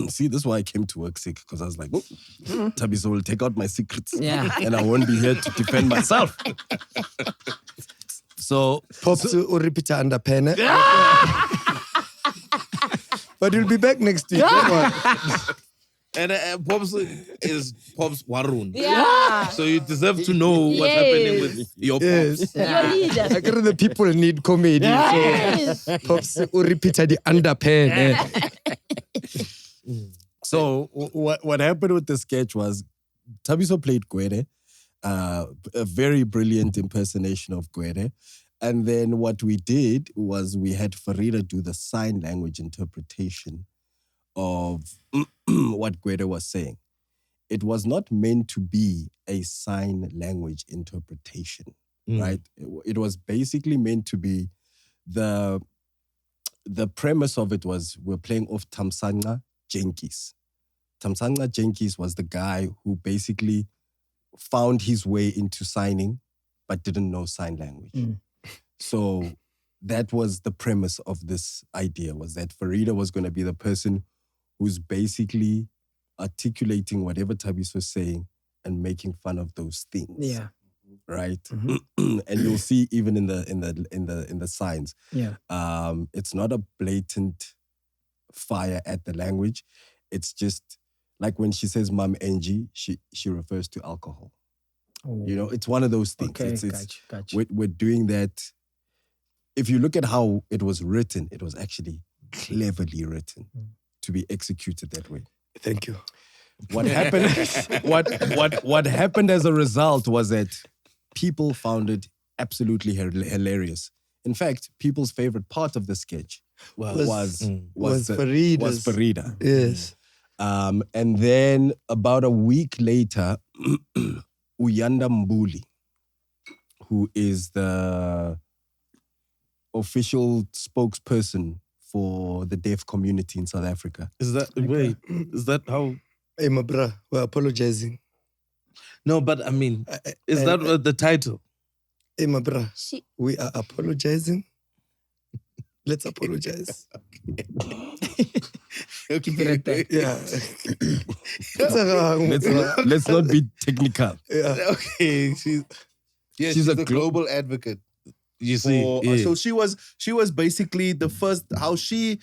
S6: See, this is why I came to work sick, because I was like, Tabiso will take out my secrets.
S7: Yeah.
S6: And I won't be here to defend myself. So,
S4: Pops repeat under pen. But you'll be back next week. Come on.
S5: And Pops is Pops Warun.
S3: Yeah.
S5: So you deserve to know what's happening with your Pops.
S3: Your leader.
S4: I guess the people need comedy.
S3: Yes.
S4: So Pops repeat the underpen.
S6: So what happened with the sketch was Tabiso played Gwede, a very brilliant impersonation of Gwede. And then what we did was we had Farida do the sign language interpretation of what Gwede was saying. It was not meant to be a sign language interpretation, right? It was basically meant to be the premise of it was we're playing off Tamsanga Jenkins. Tamsanga Jenkins was the guy who basically found his way into signing but didn't know sign language. So that was the premise of this idea, was that Farida was going to be the person who's basically articulating whatever Thabiso was saying and making fun of those things.
S7: Yeah.
S6: Right. And you'll see even in the signs.
S7: Yeah.
S6: It's not a blatant fire at the language. It's just like when she says Mom Angie, she refers to alcohol.
S7: Oh.
S6: You know, it's one of those things.
S7: Okay,
S6: It's
S7: gotcha.
S6: We're doing that. If you look at how it was written, it was actually cleverly written to be executed that way.
S4: Thank you.
S6: What happened? what happened as a result was that people found it absolutely hilarious. In fact, people's favorite part of the sketch was Farida.
S4: Yes.
S6: And then about a week later, Uyanda Mbuli, who is the official spokesperson for the deaf community in South Africa.
S5: Is that how?
S4: Hey, my bro, we're apologizing.
S5: No, but I mean, is that the title?
S4: Hey, my bro, we are apologizing. Let's apologize.
S7: Keep it at that.
S4: Yeah.
S6: Let's not be technical.
S4: Yeah.
S8: Okay, she's a global advocate.
S5: You see,
S8: So she was basically the first. How she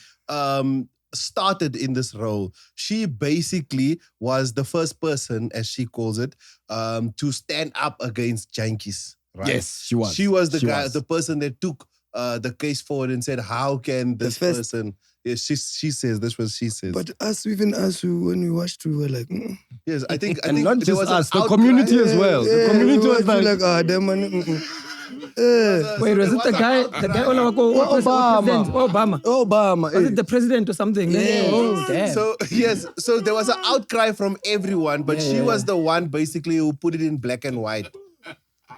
S8: started in this role. She basically was the first person, as she calls it, to stand up against jankies. Right?
S6: Yes, she was.
S8: She was the person that took the case forward and said, "How can this person?" Yes, she says this was she says.
S4: But even us, when we watched, we were like,
S8: yes, I think
S6: not
S8: there
S6: just
S8: was
S6: us,
S8: an
S6: the community as well. The community was like,
S4: that man.
S7: Wait, was it the guy Obama?
S4: Obama.
S7: Was it the president or something?
S4: Yeah.
S7: Oh, damn.
S8: So there was an outcry from everyone, but she was the one basically who put it in black and white,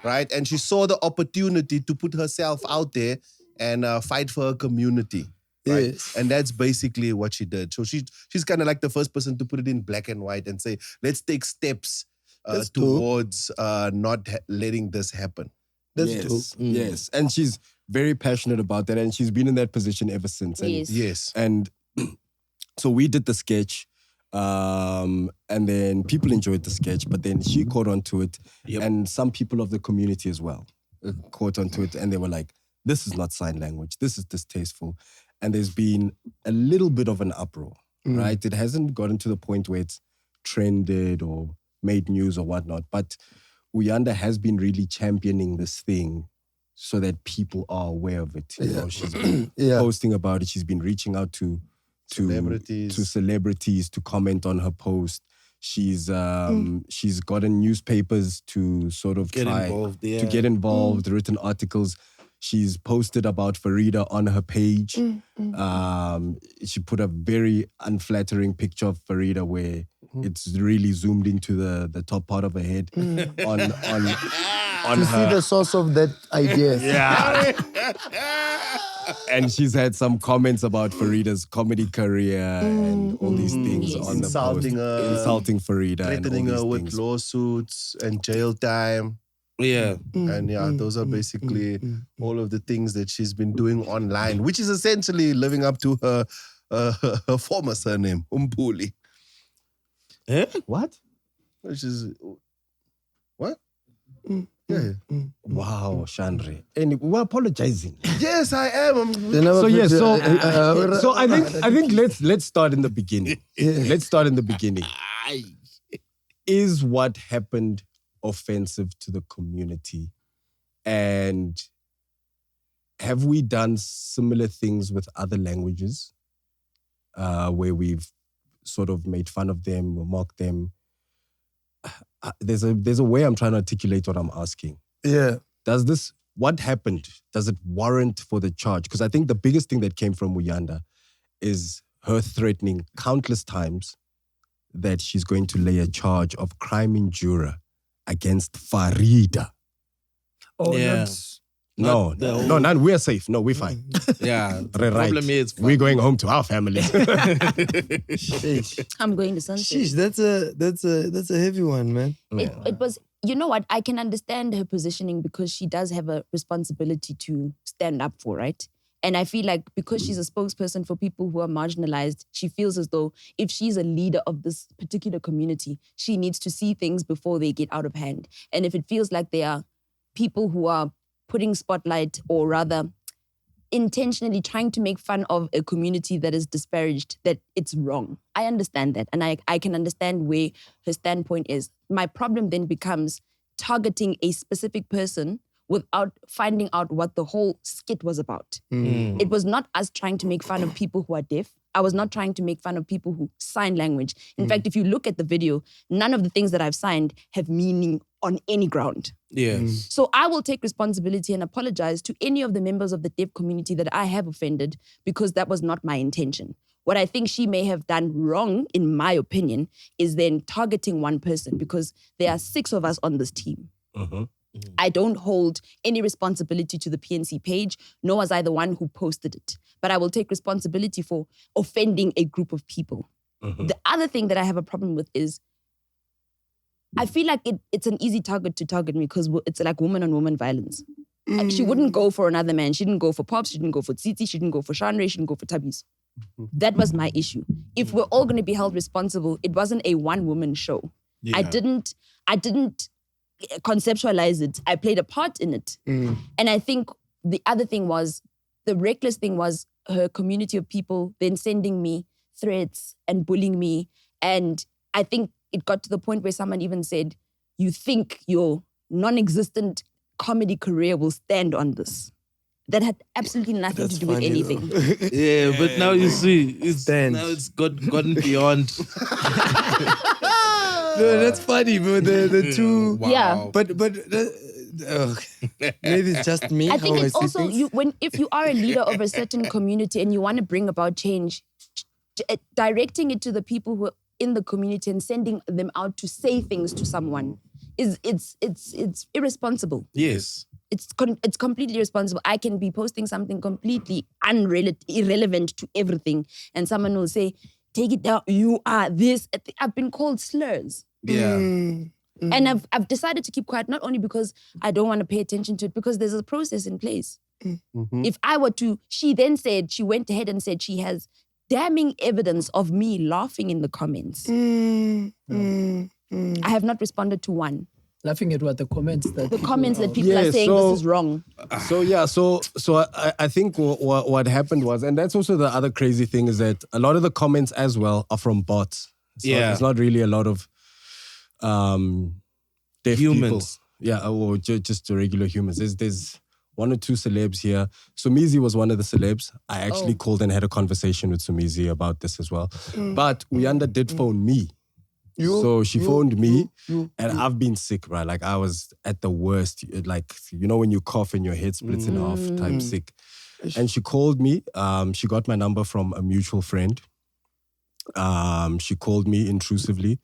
S8: right? And she saw the opportunity to put herself out there and fight for her community. Right?
S4: Yes.
S8: And that's basically what she did. So she's kind of like the first person to put it in black and white and say, let's take steps towards not letting this happen.
S4: That's
S6: yes,
S4: dope.
S6: Yes. And she's very passionate about that. And she's been in that position ever since. And,
S8: Yes.
S6: And so we did the sketch. And then people enjoyed the sketch, but then she caught on to it.
S5: Yep.
S6: And some people of the community as well caught on to it. And they were like, this is not sign language. This is distasteful. And there's been a little bit of an uproar, right? It hasn't gotten to the point where it's trended or made news or whatnot. But Uyanda has been really championing this thing so that people are aware of it. You know, she's been posting about it. She's been reaching out to celebrities to comment on her post. She's gotten newspapers to sort of
S5: Get involved,
S6: written articles. She's posted about Farida on her page. She put a very unflattering picture of Farida where it's really zoomed into the top part of her head on
S4: To see the source of that idea.
S6: Yeah. And she's had some comments about Farida's comedy career and all these things on the
S8: Insulting
S6: post.
S8: her,
S6: Insulting Farida.
S8: threatening
S6: and all
S8: her
S6: these
S8: with
S6: things.
S8: lawsuits and jail time.
S5: Yeah.
S8: And those are basically all of the things that she's been doing online, which is essentially living up to her former surname, Umpuli.
S5: Eh?
S6: What?
S8: Which is, what? Yeah.
S6: Wow, Chandre. And we're apologizing.
S8: Yes, I am.
S6: So I think let's start in the beginning. Let's start in the beginning. Is what happened offensive to the community? And have we done similar things with other languages where we've sort of made fun of them or mocked them? There's a way I'm trying to articulate what I'm asking.
S4: Yeah.
S6: What happened? Does it warrant for the charge? Because I think the biggest thing that came from Uyanda is her threatening countless times that she's going to lay a charge of crime in jura against Farida.
S7: Oh,
S5: Yeah.
S6: No, we're safe. No, we're fine.
S5: Yeah.
S6: Right.
S5: Problem is,
S6: We're going home to our family.
S3: I'm going to sunset.
S4: Sheesh, that's a heavy one, man.
S3: It was, you know what, I can understand her positioning because she does have a responsibility to stand up for, right? And I feel like because she's a spokesperson for people who are marginalized, she feels as though if she's a leader of this particular community, she needs to see things before they get out of hand. And if it feels like there are people who are putting spotlight, or rather intentionally trying to make fun of a community that is disparaged, that it's wrong. I understand that. And I can understand where her standpoint is. My problem then becomes targeting a specific person without finding out what the whole skit was about. It was not us trying to make fun of people who are deaf. I was not trying to make fun of people who sign language. In fact, if you look at the video, none of the things that I've signed have meaning on any ground.
S5: Yes.
S3: So I will take responsibility and apologize to any of the members of the deaf community that I have offended, because that was not my intention. What I think she may have done wrong, in my opinion, is then targeting one person, because there are 6 of us on this team. I don't hold any responsibility to the PNC page, nor was I the one who posted it. But I will take responsibility for offending a group of people. The other thing that I have a problem with is I feel like it's an easy target to target me, because it's like woman-on-woman violence. She wouldn't go for another man. She didn't go for Pops. She didn't go for Tsitsi. She didn't go for Shanre. She didn't go for Tabis. That was my issue. If we're all going to be held responsible, it wasn't a one-woman show.
S5: Yeah.
S3: I didn't conceptualize it. I played a part in it. And I think the other thing was, the reckless thing was her community of people then sending me threats and bullying me. And I think it got to the point where someone even said, you think your non-existent comedy career will stand on this? That had absolutely nothing to do with anything.
S5: Yeah, but now you see, it's gotten beyond.
S4: No, that's funny, but the two.
S3: Wow. Yeah.
S4: But maybe it's just me.
S3: I think
S4: how
S3: it's
S4: see
S3: also
S4: things.
S3: if you are a leader of a certain community and you want to bring about change, directing it to the people who are in the community and sending them out to say things to someone it's irresponsible.
S5: Yes.
S3: It's completely irresponsible. I can be posting something completely irrelevant to everything, and someone will say, "Take it down. You are this." I've been called slurs.
S5: Yeah.
S3: And I've decided to keep quiet, not only because I don't want to pay attention to it, because there's a process in place. If I were to, she went ahead and said she has damning evidence of me laughing in the comments. I have not responded to one.
S7: Laughing at what? The comments that
S3: people are saying this is wrong.
S6: So I think what happened was, and that's also the other crazy thing, is that a lot of the comments as well are from bots. So it's not really a lot of deaf
S5: humans.
S6: People. Yeah, or just regular humans. There's one or two celebs here. Sumizi was one of the celebs. I actually called and had a conversation with Sumizi about this as well. But Uyanda did phone me. So she phoned me, and I've been sick, right? Like I was at the worst, like, you know, when you cough and your head splits in half, type sick. And she called me. She got my number from a mutual friend. She called me intrusively.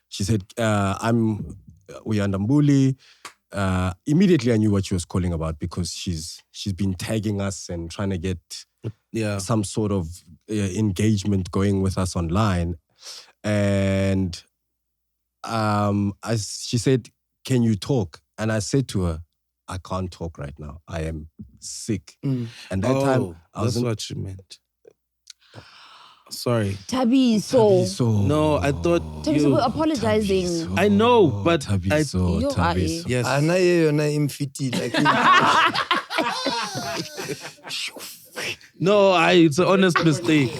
S6: She said, I'm Uyanda Mbuli. Immediately I knew what she was calling about, because she's been tagging us and trying to get some sort of engagement going with us online. And she said, "Can you talk?" And I said to her, "I can't talk right now. I am sick." And that time,
S5: that's what she meant. Sorry.
S3: Tabi,
S5: no, I thought
S3: you were apologizing.
S5: I know, but
S7: yes.
S5: No, it's an honest mistake.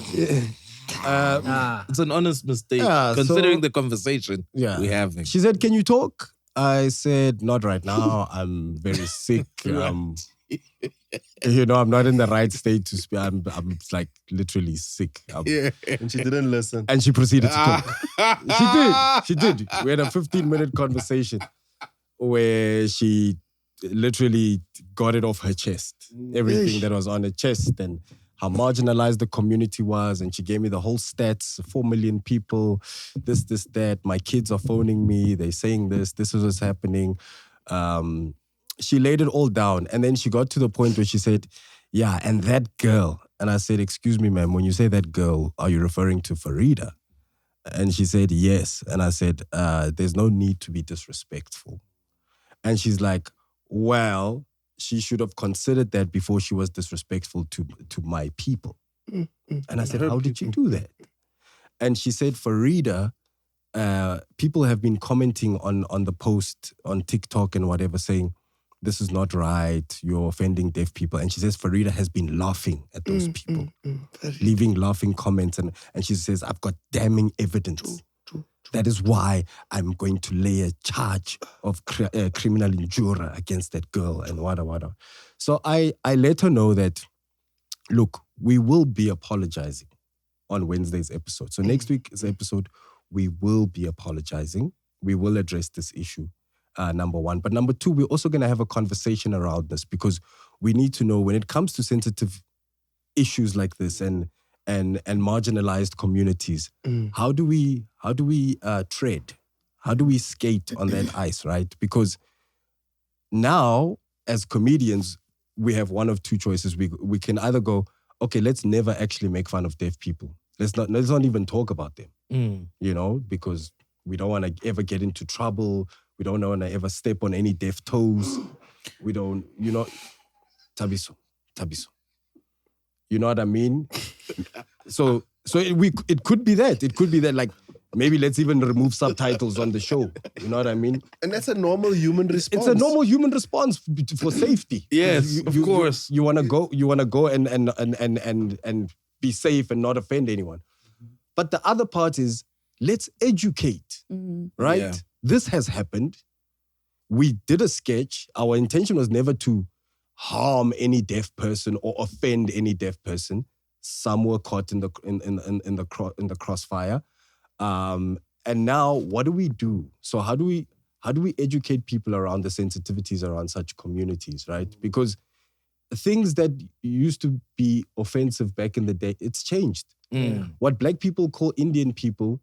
S5: It's an honest mistake, considering the conversation we're having.
S6: She said, "Can you talk?" I said, "Not right now. I'm very sick. I'm not in the right state to speak. I'm like literally sick."
S8: And she didn't listen.
S6: And she proceeded to talk. She did. We had a 15-minute conversation where she literally got it off her chest. Everything that was on her chest, and how marginalized the community was. And she gave me the whole stats, 4 million people, this, that. My kids are phoning me. They're saying this is what's happening. She laid it all down. And then she got to the point where she said, "Yeah, and that girl." And I said, "Excuse me, ma'am, when you say that girl, are you referring to Farida?" And she said, "Yes." And I said, "There's no need to be disrespectful." And she's like, "Well, she should have considered that before she was disrespectful to my people. And I said, how did you do that? And she said, Farida, people have been commenting on the post on TikTok and whatever, saying, this is not right, you're offending deaf people. And she says, Farida has been laughing at those people, leaving laughing comments. And she says, I've got damning evidence. True. That is why I'm going to lay a charge of criminal injury against that girl and whatever. So I let her know that, look, we will be apologizing on Wednesday's episode. So next week's episode, we will be apologizing. We will address this issue, number one. But number two, we're also going to have a conversation around this, because we need to know when it comes to sensitive issues like this and marginalized communities, how do we tread? How do we skate on that ice, right? Because now, as comedians, we have one of two choices. We can either go, okay, let's never actually make fun of deaf people. Let's not even talk about them, because we don't want to ever get into trouble. We don't want to ever step on any deaf toes. We don't, tabiso. You know what I mean? So it could be that. It could be that, like, maybe let's even remove subtitles on the show. You know what I mean?
S8: And that's a normal human response.
S6: It's a normal human response for safety.
S5: Yes, of course.
S6: You want to go and be safe and not offend anyone. But the other part is, let's educate, right?
S5: Yeah.
S6: This has happened. We did a sketch. Our intention was never to harm any deaf person or offend any deaf person. Some were caught in the crossfire. And now, what do we do? So how do we educate people around the sensitivities around such communities, right? Because things that used to be offensive back in the day, it's changed. What black people call Indian people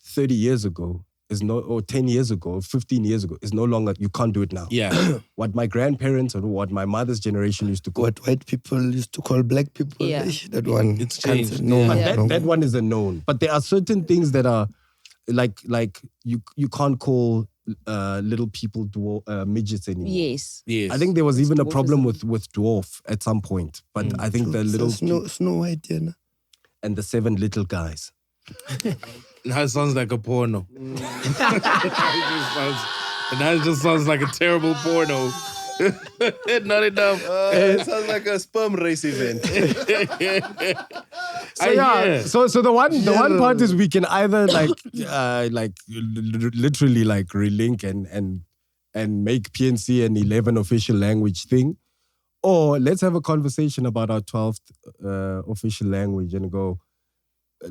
S6: 30 years ago or 10 years ago, 15 years ago, is no longer, you can't do it now.
S5: Yeah.
S6: What my grandparents or what my mother's generation used to call.
S4: What white people used to call black people.
S3: Yeah.
S4: That one.
S5: It's changed.
S6: That one is a known. But there are certain things that are like you can't call little people midgets anymore.
S3: Yes.
S6: I think there was even a
S3: Dwarfism.
S6: problem with dwarf at some point. But I think the little
S4: Snow White, yeah.
S6: and the 7 little guys.
S5: Now it sounds like a porno. Now it just sounds like a terrible porno. Not enough.
S8: It sounds like a sperm race event.
S6: So the one part is we can either literally like relink and make PNC an 11 official language thing, or let's have a conversation about our 12th official language and go.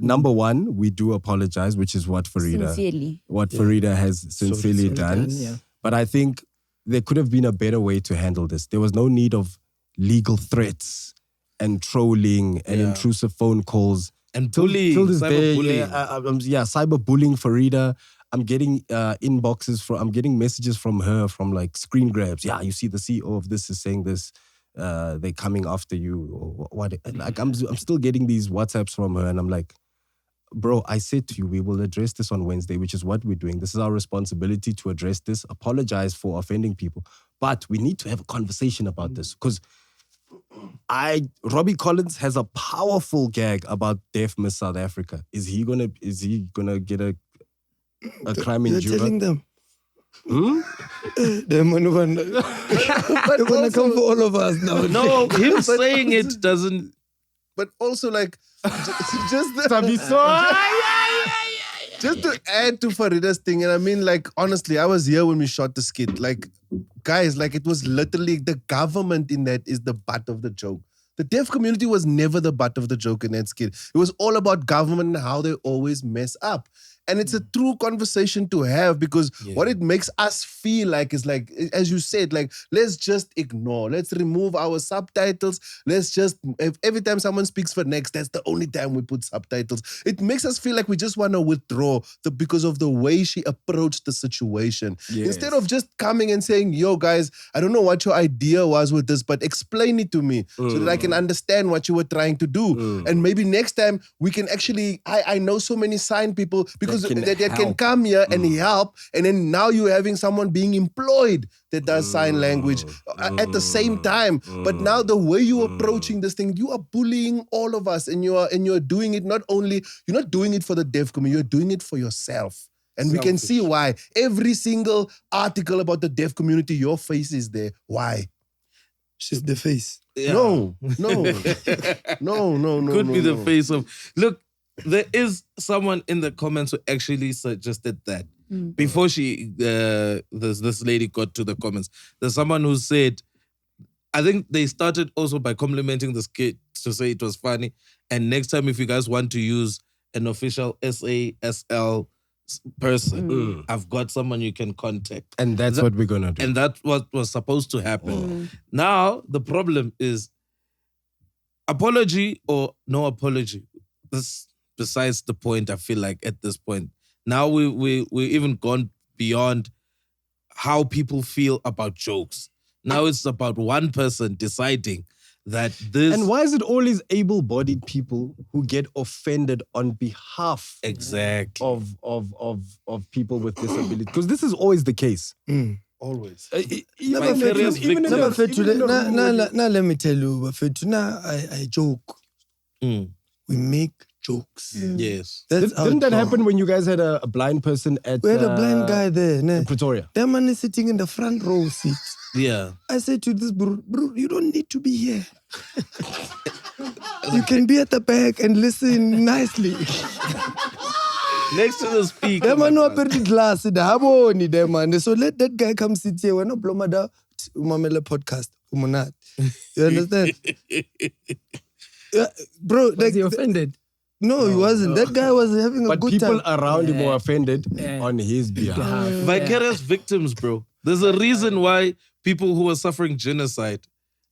S6: Number one, we do apologize, which is what Farida has sincerely done.
S7: Yeah.
S6: But I think there could have been a better way to handle this. There was no need of legal threats and trolling and intrusive phone calls.
S5: And bullying, cyberbullying.
S6: Cyberbullying Farida. I'm getting I'm getting messages from her from like screen grabs. Yeah, you see the CEO of this is saying this. They're coming after you or what? Like I'm still getting these WhatsApps from her, and I'm like, bro, I said to you, we will address this on Wednesday, which is what we're doing. This is our responsibility to address this. Apologize for offending people, but we need to have a conversation about this because Robbie Collins has a powerful gag about Deaf Miss South Africa. Is he gonna get a crime
S4: You're
S6: injury?
S4: telling them. They're gonna come for all of us now.
S5: No, him saying it doesn't.
S8: But also, like, just to add to Farida's thing, and I mean, like, honestly, I was here when we shot the skit. Like, guys, like, it was literally the government in that is the butt of the joke. The deaf community was never the butt of the joke in that skit. It was all about government and how they always mess up. And it's a true conversation to have because what it makes us feel like is like, as you said, like, let's just ignore. Let's remove our subtitles. Let's just, every time someone speaks for next, that's the only time we put subtitles. It makes us feel like we just want to withdraw because of the way she approached the situation.
S6: Yes.
S8: Instead of just coming and saying, yo, guys, I don't know what your idea was with this, but explain it to me so that I can understand what you were trying to do. And maybe next time we can actually, I know so many sign people because that can come here and help, and then now you're having someone being employed that does sign language at the same time. But now the way you're approaching this thing, you are bullying all of us, and you're doing it you're not doing it for the deaf community, you're doing it for yourself. And we can see why. Every single article about the deaf community, your face is there. Why?
S4: She's the face.
S5: Yeah.
S8: No.
S5: Could be the face of. Look, there is someone in the comments who actually suggested that. Before this lady got to the comments, there's someone who said, I think they started also by complimenting the skit to say it was funny. And next time, if you guys want to use an official SASL person, I've got someone you can contact.
S6: And that's what we're going to do.
S5: And that's what was supposed to happen. Now, the problem is apology or no apology. This besides the point, I feel like at this point. Now we even gone beyond how people feel about jokes. Now it's about one person deciding that this...
S6: And why is it always able-bodied people who get offended on behalf of people with disabilities? Because this is always the case.
S8: Always.
S4: Let me tell you, I joke. We make jokes.
S5: Yes.
S6: Didn't that happen when you guys had a blind person at...
S4: We had a blind guy there.
S6: in Pretoria.
S4: That man is sitting in the front row seat.
S5: Yeah.
S4: I said to this bro, you don't need to be here. You can be at the back and listen nicely.
S5: Next to the speaker.
S4: That man no appeared glass. So let that guy come sit here. We're not blomada umamele podcast. Umonat. You understand? Bro,
S7: Was he offended?
S4: No, he wasn't. That guy was having a good time.
S6: But people around him were offended on his behalf.
S5: Vicarious victims, bro. There's a reason why people who are suffering genocide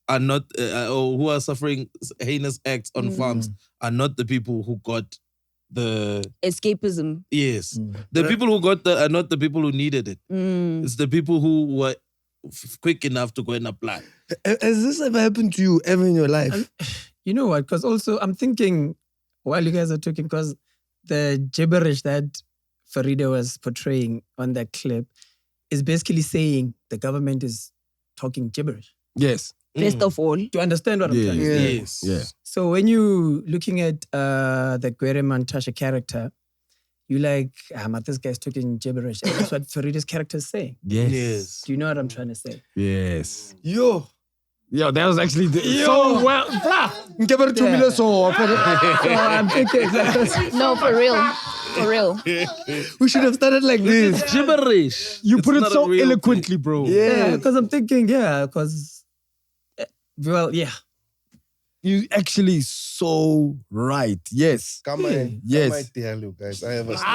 S5: are not, or who are suffering heinous acts on farms are not the people who got the...
S3: Escapism.
S5: Yes. The people who got are not the people who needed it. It's the people who were quick enough to go and apply.
S4: Has this ever happened to you ever in your life?
S7: You know what? Because also I'm thinking, while you guys are talking, because the gibberish that Farida was portraying on that clip is basically saying the government is talking gibberish.
S6: Yes.
S3: First of all.
S7: Do you understand what I'm trying to say?
S5: Yes.
S6: Yeah.
S7: So when you looking at the Gwere Mantashe character, you like, this guy's talking gibberish. And that's what Farida's character is saying.
S6: Yes.
S7: Do you know what I'm trying to say?
S6: Yes.
S4: Yo,
S6: that was actually so well.
S7: So I'm thinking
S3: No, for real. For real.
S4: we should have started like this.
S5: Gibberish.
S6: You put
S5: It's
S6: it
S5: not
S6: so
S5: a real
S6: eloquently, bro.
S7: Yeah, because I'm thinking, because,
S6: You actually so right. Yes.
S8: Come I tell you guys. I have a story.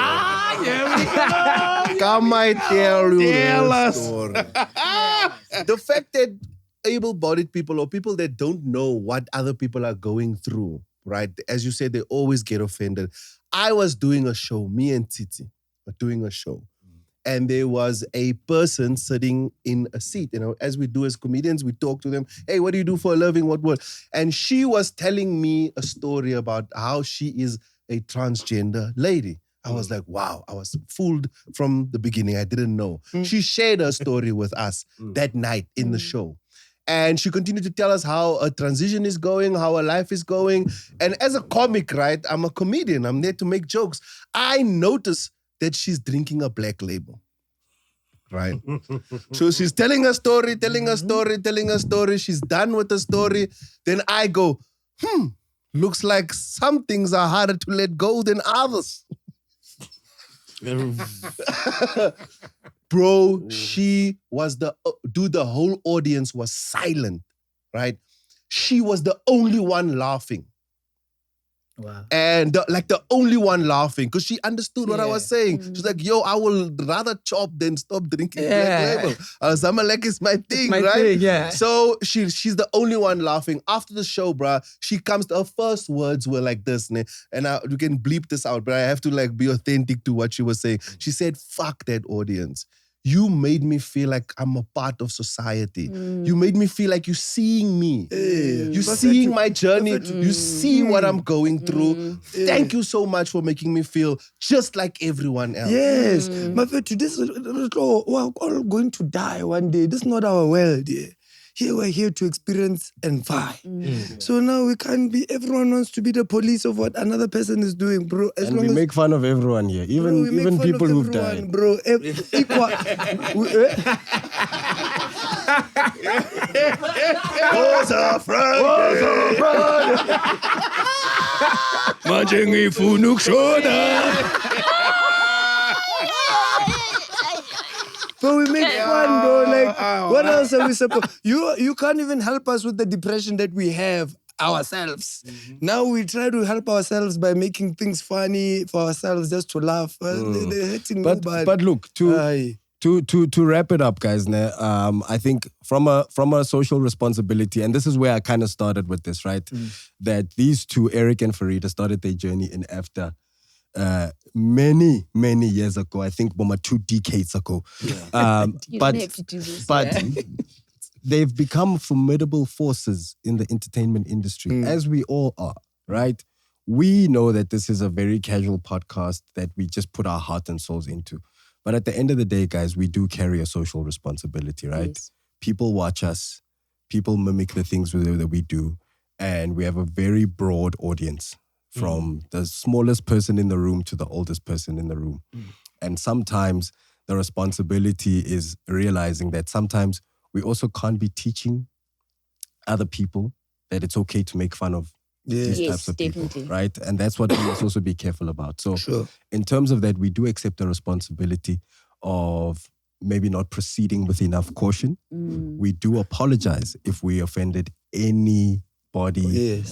S8: Come I tell you the story. The fact that able-bodied people or people that don't know what other people are going through, right? As you said, they always get offended. I was doing a show, me and Titi were doing a show. And there was a person sitting in a seat. You know, as we do as comedians, we talk to them. Hey, what do you do for a living? What? And she was telling me a story about how she is a transgender lady. I was like, wow, I was fooled from the beginning. I didn't know. She shared her story with us that night in the show. And she continued to tell us how a transition is going, how her life is going. And as a comic, right, I'm a comedian. I'm there to make jokes. I notice that she's drinking a black label, right? So she's telling a story. She's done with the story. Then I go, looks like some things are harder to let go than others. Bro, she was the whole audience was silent, right? She was the only one laughing.
S7: wow.
S8: And the only one laughing because she understood what I was saying. She's like, yo, I will rather chop than stop drinking Black Label. Zamalek is my thing,
S7: My
S8: right?
S7: thing, yeah.
S8: So she's the only one laughing. After the show, bruh, she comes, her first words were like this, ne? And you can bleep this out, but I have to be authentic to what she was saying. She said, fuck that audience. you made me feel like I'm a part of society. You made me feel like you're seeing me. You're seeing my journey. You see what I'm going through. Thank you so much for making me feel just like everyone else.
S4: Yes. Mafethu, we're all going to die one day. This is not our world. Yeah. Here we're here to experience and vibe. So now we can't be, everyone wants to be the police of what another person is doing, bro. As
S6: And
S4: long
S6: we
S4: as
S6: make fun of everyone here, even people who've died.
S4: Bro, equal. Manje ngifuna ukushona. But we make fun, bro. Like, what else are we supposed? You can't even help us with the depression that we have ourselves. Now we try to help ourselves by making things funny for ourselves, just to laugh. They're hurting nobody.
S6: But look, to wrap it up, guys. I think from a social responsibility, and this is where I kind of started with this, right? That these two, Eric and Farida, started their journey in AFDA. Many years ago, I think 2 decades ago. But they've become formidable forces in the entertainment industry, as we all are, right? We know that this is a very casual podcast that we just put our heart and souls into. But at the end of the day, guys, we do carry a social responsibility, right? Yes. People watch us, people mimic the things that we do, and we have a very broad audience. From the smallest person in the room to the oldest person in the room. And sometimes the responsibility is realizing that sometimes we also can't be teaching other people that it's okay to make fun of these types of people, right? And that's what we must also be careful about. So in terms of that, we do accept the responsibility of maybe not proceeding with enough caution. We do apologize if we offended any body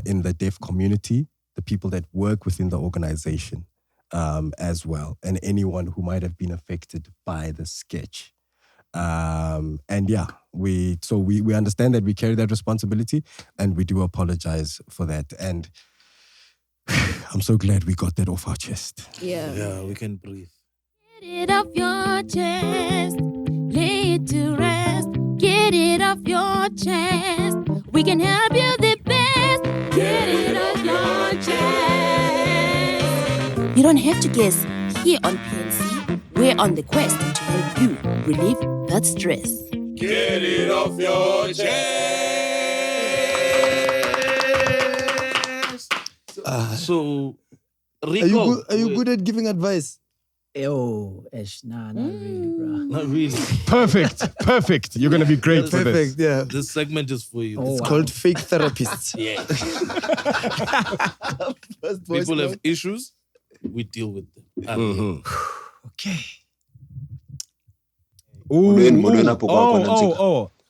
S6: in the deaf community, the people that work within the organization as well, and anyone who might have been affected by the sketch. And yeah, we understand that we carry that responsibility, and we do apologize for that. And I'm so glad we got that off our chest.
S5: Yeah, we can breathe.
S9: Get it off your chest, lay it to rest. Get it off your chest. We can help you the best. Get it off your chest. You don't have to guess. Here on PNC, we're on the quest to help you relieve that stress.
S5: Get it off your chest. So, Rico,
S4: are you good at giving advice?
S7: Yo, Ash, nah, not really, bro.
S5: Not really.
S6: Perfect. You're going to be great for this.
S4: Perfect, yeah.
S5: This segment is for you.
S4: It's called fake therapists.
S5: Yeah. People have issues, we deal with them.
S7: Okay.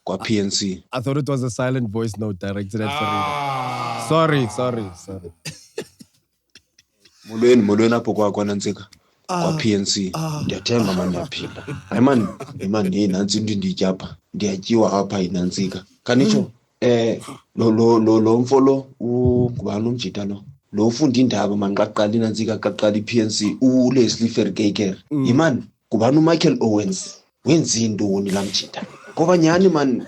S10: Kwa PNC.
S6: I thought it was a silent voice note directed at Farida. Sorry.
S10: Molweni apho kwakho nantsika. Kwa PNC ndiyathemba manje ndiyaphila. Hayi man nansi into nditya apha. Ndiyatyiwa apha inantsika. Kanitsho lo mfolo ngubani umjita lo. Lo ufunda indaba man qaqala inantsika qaqala iPNC uLeslie Verkeker. Yiman ngubani uMichael Owens. Wenza intoni lamjita? Ngoba nyani man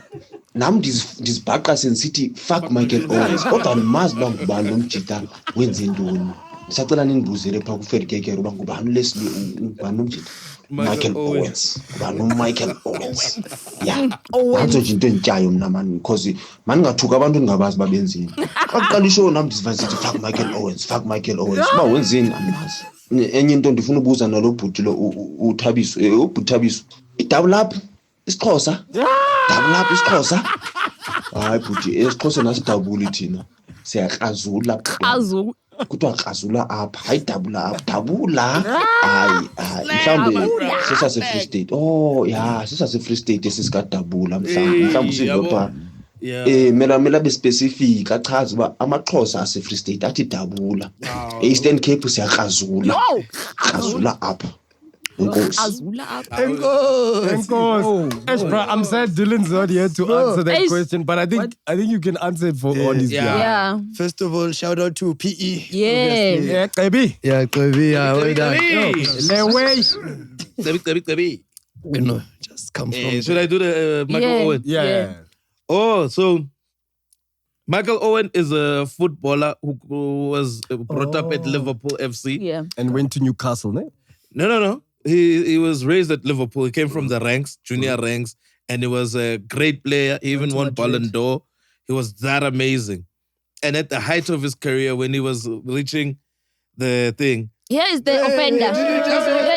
S10: nami ndizibhaqa sensithi fuck Michael Owens. Kodwa mazi ba ngubani umjita wenza intoni. Ndisacela nindibuzele pha kuFerkeker uba ngubani Leslie ngubani umjita. Michael Owens. Ngubani Michael Owens. Yeah. Nanzo nje into endityayo mna man because man ngathuka abantu ndingabazi babenzini. Qaqala ishow nami ndiziva sithi fuck Michael Owens. Ba wenzini amazi. Enye into ndifuna ubuza nalo bhuti lo uThabiso ubuthabiso. Idouble up isiXhosa. Double up isiXhosa. Hayi bhuti isiXhosa nasidabuli thina. Siyakrazula.
S3: Krazula.
S10: Kuthiwa krazula apha. Hayi double up. Dabula. Hayi mhlawumbe sisase-Free State. Oh yeah, sisase-Free State esisikadabula mhlawumbe sidodwa. Mela be specific achaza uba amaXhosa ase-Free State athi dabula. Eastern Cape siyakrazula. Krazula apha.
S6: Enkosi. Bro, I'm sad Dylan's not here to answer that question, but I think you can answer it for on his behalf.
S3: Yeah.
S4: First of all, shout out to PE.
S6: Yeah, Qebi.
S4: Yeah, Qebi. Yeah, well done.
S5: Qebi.
S4: just come from.
S5: Should I do the Michael Owen?
S6: Yeah.
S5: Oh, so Michael Owen is a footballer who was brought up at Liverpool FC.
S3: Yeah.
S6: And went to Newcastle, no?
S5: No. He was raised at Liverpool. He came from the ranks, junior ranks, and he was a great player. He even won Ballon d'Or. He was that amazing. And at the height of his career, when he was reaching the thing.
S3: Here is the offender. Here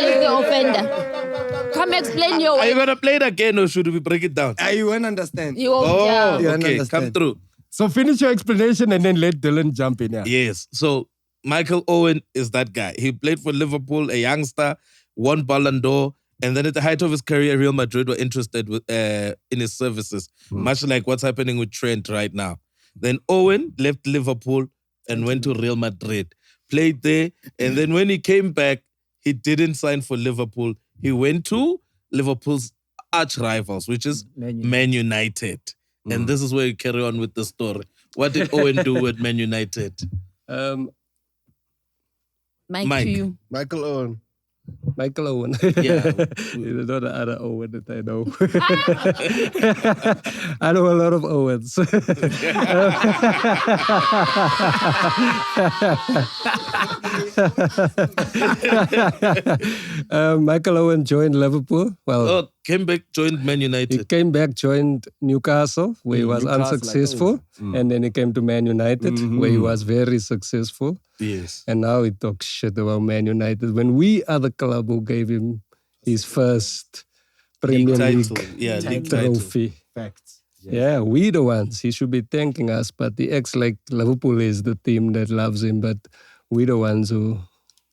S3: is the offender. Come explain your
S5: Are
S3: way.
S5: you going to play it again or should we break it down?
S4: You won't understand.
S3: You won't,
S5: Okay,
S4: understand.
S5: come through.
S6: So finish your explanation and then let Dylan jump in. Yeah.
S5: Yes. So Michael Owen is that guy. He played for Liverpool, a youngster, won Ballon d'Or, and then at the height of his career, Real Madrid were interested in his services, much like what's happening with Trent right now. Then Owen left Liverpool and went to Real Madrid, played there, and then when he came back, he didn't sign for Liverpool. He went to Liverpool's arch rivals, which is Man United. And this is where you carry on with the story. What did Owen do with Man United?
S3: Mike, to you.
S8: Michael Owen.
S1: Michael Owen.
S5: Yeah.
S1: There's not the other Owen that I know. I know a lot of Owens. Michael Owen joined Liverpool. Well,
S5: Came back, joined Man United.
S1: he came back, joined Newcastle, where he was
S6: Newcastle,
S1: unsuccessful. And then he came to Man United, where he was very successful.
S5: Yes.
S1: And now he talks shit about Man United when we are the club who gave him his first Premier League
S5: league title.
S1: trophy.
S6: Facts.
S1: Yeah, we the ones. He should be thanking us, but he acts like Liverpool is the team that loves him, but we the ones who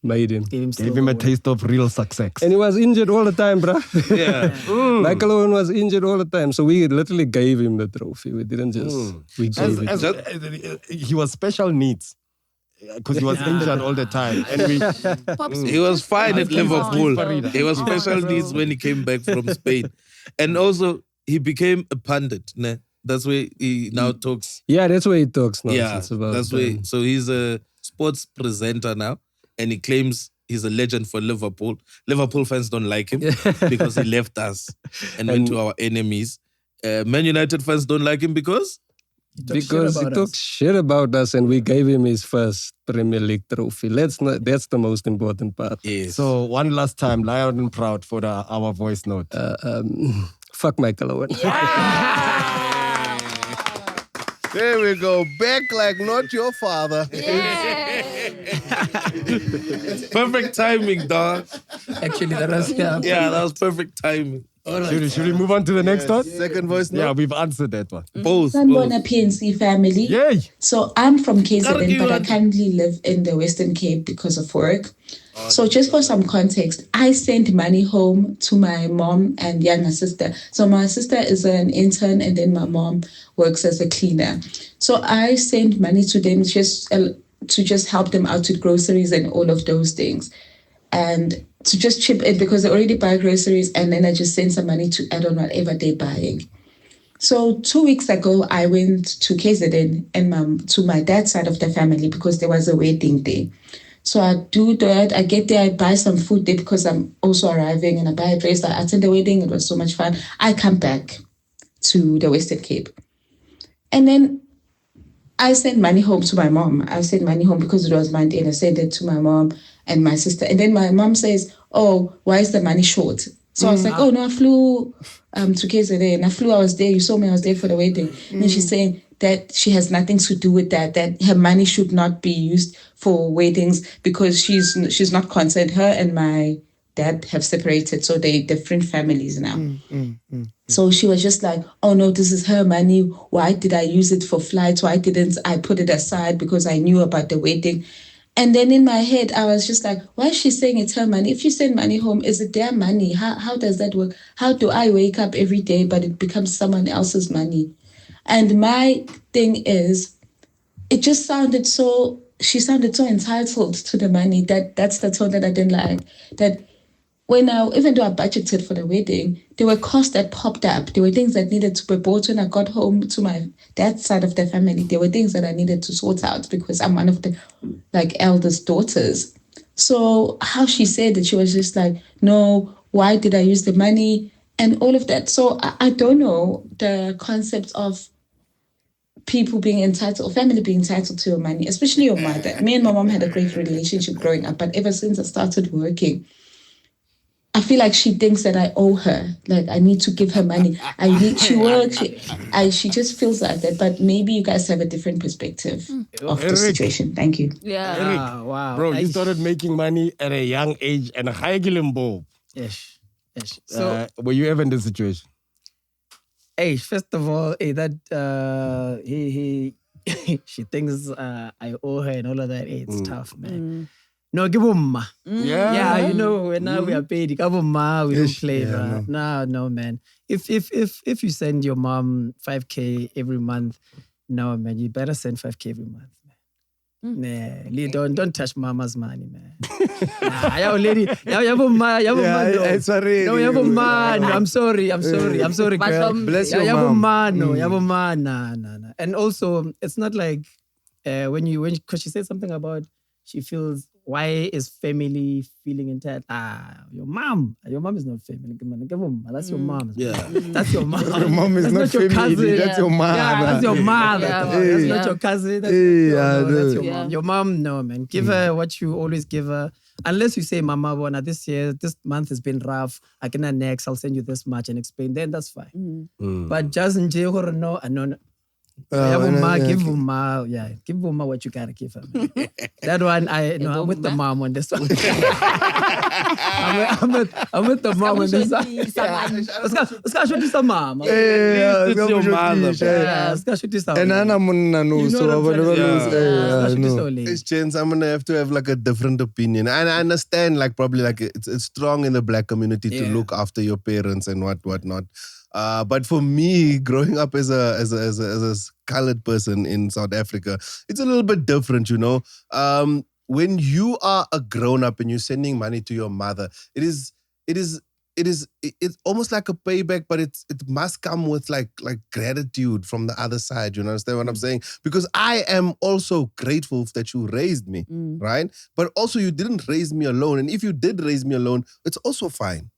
S1: made him.
S6: Gave him a taste of real success.
S1: And he was injured all the time, bro.
S5: Yeah.
S1: Michael Owen was injured all the time, so we literally gave him the trophy. We didn't just, we gave it.
S6: He was special needs because he was injured all the time. And
S5: He was fine at Liverpool. He was special needs when he came back from Spain. And also, he became a pundit. Ne? That's where he now talks.
S1: Yeah, that's where he talks nonsense about.
S5: That's where. So he's a sports presenter now. And he claims he's a legend for Liverpool. Liverpool fans don't like him because he left us and went to our enemies. Man United fans don't like him because
S1: he took shit about us and we gave him his first Premier League trophy. That's the most important part.
S5: Yes.
S6: so one last time, loud and proud for our voice note.
S1: Fuck Michael Owen.
S8: There we go. Back like not your father.
S5: perfect timing, dog.
S7: Actually, that was
S5: Yeah, that was perfect timing.
S6: Should we move on to the next one?
S8: Second voice
S6: Yeah,
S8: note.
S6: we've answered that one.
S5: Both.
S11: Sanbona PNC family.
S6: Yay!
S11: So I'm from KZN, but I currently live in the Western Cape because of work. So just for some context, I sent money home to my mom and younger sister. So my sister is an intern and then my mom works as a cleaner. So I sent money to them just to just help them out with groceries and all of those things. And to just chip in because they already buy groceries and then I just send some money to add on whatever they're buying. So 2 weeks ago, I went to KZN and to my dad's side of the family because there was a wedding there. So I do that. I get there, I buy some food there because I'm also arriving and I buy a dress. I attend the wedding. It was so much fun. I come back to the Western Cape. And then I sent money home to my mom. I sent money home because it was Monday and I sent it to my mom and my sister. And then my mom says, oh, why is the money short? So I was like, oh, no, I flew to KZN. I was there. You saw me, I was there for the wedding. And then she's saying that she has nothing to do with that her money should not be used for weddings because she's not concerned. Her and my dad have separated, so they're different families now. So she was just like, oh, no, this is her money. Why did I use it for flights? Why didn't I put it aside because I knew about the wedding? And then in my head, I was just like, why is she saying it's her money? If you send money home, is it their money? How does that work? How do I wake up every day, but it becomes someone else's money? And my thing is, it just sounded so, she sounded so entitled to the money that's the tone that I didn't like. That even though I budgeted for the wedding, there were costs that popped up. There were things that needed to be bought when I got home to my dad's side of the family. There were things that I needed to sort out because I'm one of the eldest daughters. So how she said it, she was just like, no, why did I use the money and all of that. So I don't know the concept of people being entitled, or family being entitled to your money, especially your mother. Me and my mom had a great relationship growing up, but ever since I started working, I feel like she thinks that I owe her. Like I need to give her money. She works. She just feels like that. But maybe you guys have a different perspective of the situation. Thank you.
S3: Yeah.
S7: Wow.
S6: Bro, you started making money at a young age and a high gilimbo.
S7: Yes. So,
S6: were you ever in this situation?
S7: hey, first of all, that she thinks I owe her and all of that. Hey, it's tough, man. No, give ma. Yeah, you know, when now we are paid, give ma, we don't play, bro. No, man. If you send your mom 5K every month, no, man, you better send 5K every month. Nah, don't touch mama's money, man. Nah, lady, I'm sorry, girl.
S6: Bless your mom.
S7: Nah. And also, it's not like because she said something about she feels, why is family feeling entitled? Your mom is not family. That's your mom.
S6: Yeah.
S7: That's your mom.
S6: Your mom is
S7: that's
S6: not
S7: your
S6: family.
S7: cousin.
S6: That's your mom.
S7: Yeah, that's your mom. That's not your cousin. That's your
S3: Yeah.
S7: mom. Your mom, no, man. Give her what you always give her. Unless you say, Mama, this month has been rough. I cannot next. I'll send you this much and explain. Then that's fine. But just in jail, no. Give Uma what you gotta give her. Man. That one, I'm with the mom on this one. I'm with the mom on this one. Let's go shoot this mom.
S5: It's your mother.
S7: Let's go shoot this
S6: And Anna Munna knows.
S8: It's chance I'm gonna have to have like a different opinion. And I understand, like probably like it's strong in the black community to look after your parents and whatnot. But for me, growing up as a colored person in South Africa, it's a little bit different, you know. When you are a grown up and you're sending money to your mother, it's almost like a payback, but it must come with like gratitude from the other side. You understand what I'm saying? Because I am also grateful that you raised me, right? But also you didn't raise me alone. And if you did raise me alone, it's also fine.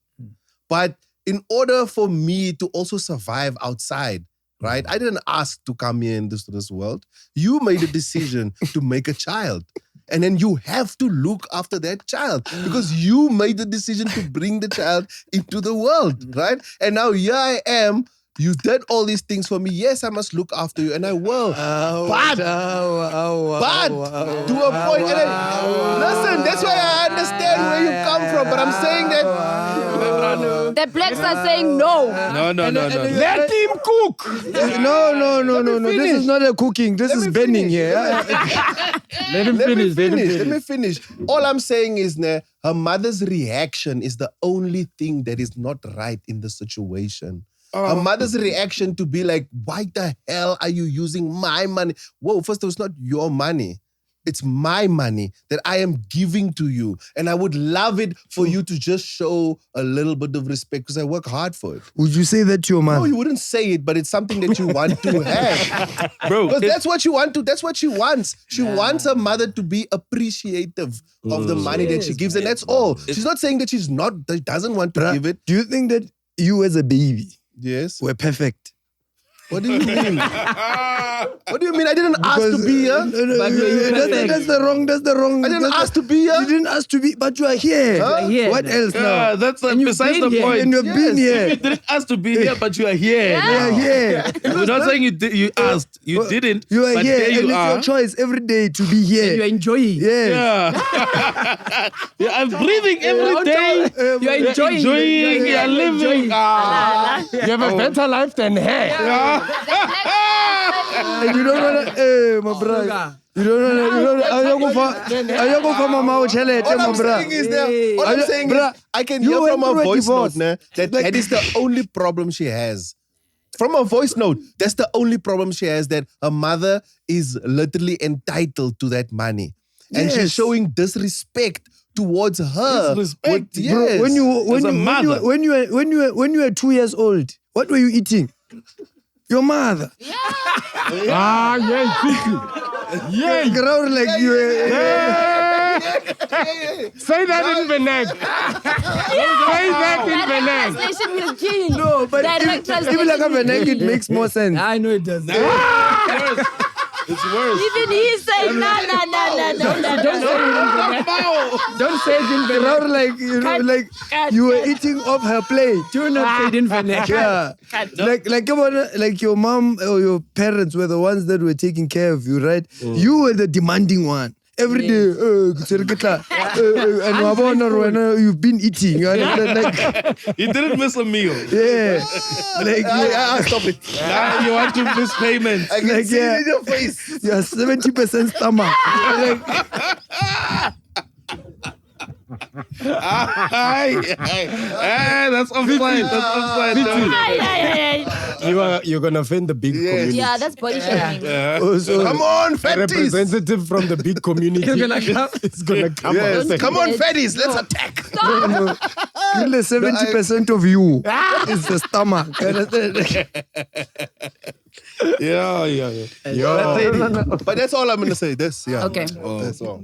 S8: But in order for me to also survive outside, right? I didn't ask to come here in this world. You made a decision to make a child. And then you have to look after that child because you made the decision to bring the child into the world, right? And now here I am. You did all these things for me. Yes, I must look after you, and I will. But to a point. Listen, that's why I understand where you come from. But I'm saying that
S3: The blacks are saying no.
S5: No.
S6: Let him cook. No. This is not a cooking. This is burning here. Let
S8: me finish. All I'm saying is, her mother's reaction is the only thing that is not right in the situation. Her mother's reaction to be like, why the hell are you using my money? Whoa, first of all, it's not your money. It's my money that I am giving to you. And I would love it for you to just show a little bit of respect because I work hard for it.
S6: Would you say that to your mother?
S8: No, you wouldn't say it, but it's something that you want to have.
S5: Bro,
S8: because that's what you want to, that's what she wants. She wants her mother to be appreciative of the money that she gives. And that's all. She's not saying that she doesn't want to give it.
S6: Do you think that you as a baby
S8: were
S6: perfect?
S8: What do you mean? What do you mean? I didn't ask to be here.
S6: That's the wrong.
S8: I didn't ask to be here.
S6: You didn't ask to be, but you are here.
S8: Huh?
S6: What else now?
S5: That's besides the point.
S6: And you've been here.
S5: You didn't ask to be here, but you are here.
S6: You are here.
S5: We're not saying you asked. You didn't.
S6: You are
S5: but
S6: here.
S5: There
S6: And
S5: you
S6: it's
S5: are.
S6: your choice every day to be here.
S7: And you're enjoying.
S6: Yes.
S5: Yeah. I'm breathing every day.
S7: You're enjoying.
S5: You're living.
S6: You have a better life than her. And you don't want to, my brother. You don't want to, mama,
S8: all I'm saying is that, I can hear from her voice note that is the only problem she has. From her voice note, that's the only problem she has, that her mother is literally entitled to that money. And she's showing disrespect towards her.
S5: Disrespect?
S8: Yes.
S6: Bro, when you were 2 years old, what were you eating? Your mother.
S5: Yeah.
S6: Ground like you. Say that in Benek. Say that in Benek.
S3: Translation will kill.
S4: No, but
S3: Direct
S4: even like a Benek, it makes more sense.
S7: I know it does.
S5: It's worse.
S3: Even he said, no.
S7: Don't say it in Benek.
S4: Around like, you know, like you were eating off her plate.
S7: Do not say it in Benek.
S4: Yeah. Like come on, like your mom or your parents were the ones that were taking care of you, right? You were the demanding one. Every day, and you've been eating. You understand? Like,
S5: He didn't miss a meal.
S4: yeah. Like,
S8: Stop it.
S5: Now you want to miss payment.
S8: I can
S4: Like,
S8: see
S4: yeah.
S8: it in your face.
S4: you're 70% stomach. Like,
S5: That's offside. That's offside.
S6: You're gonna offend the big community.
S3: Yeah, that's body shaming.
S4: also,
S8: Come on,
S6: A
S8: fatties.
S6: representative from the big community is gonna come
S8: Yes.
S6: out.
S8: Come on, fatties. Let's attack.
S4: really 70% of you is the stomach. You understand?
S5: Yeah.
S8: But that's all I'm going to say. That's, yeah.
S3: Okay.
S8: That's all.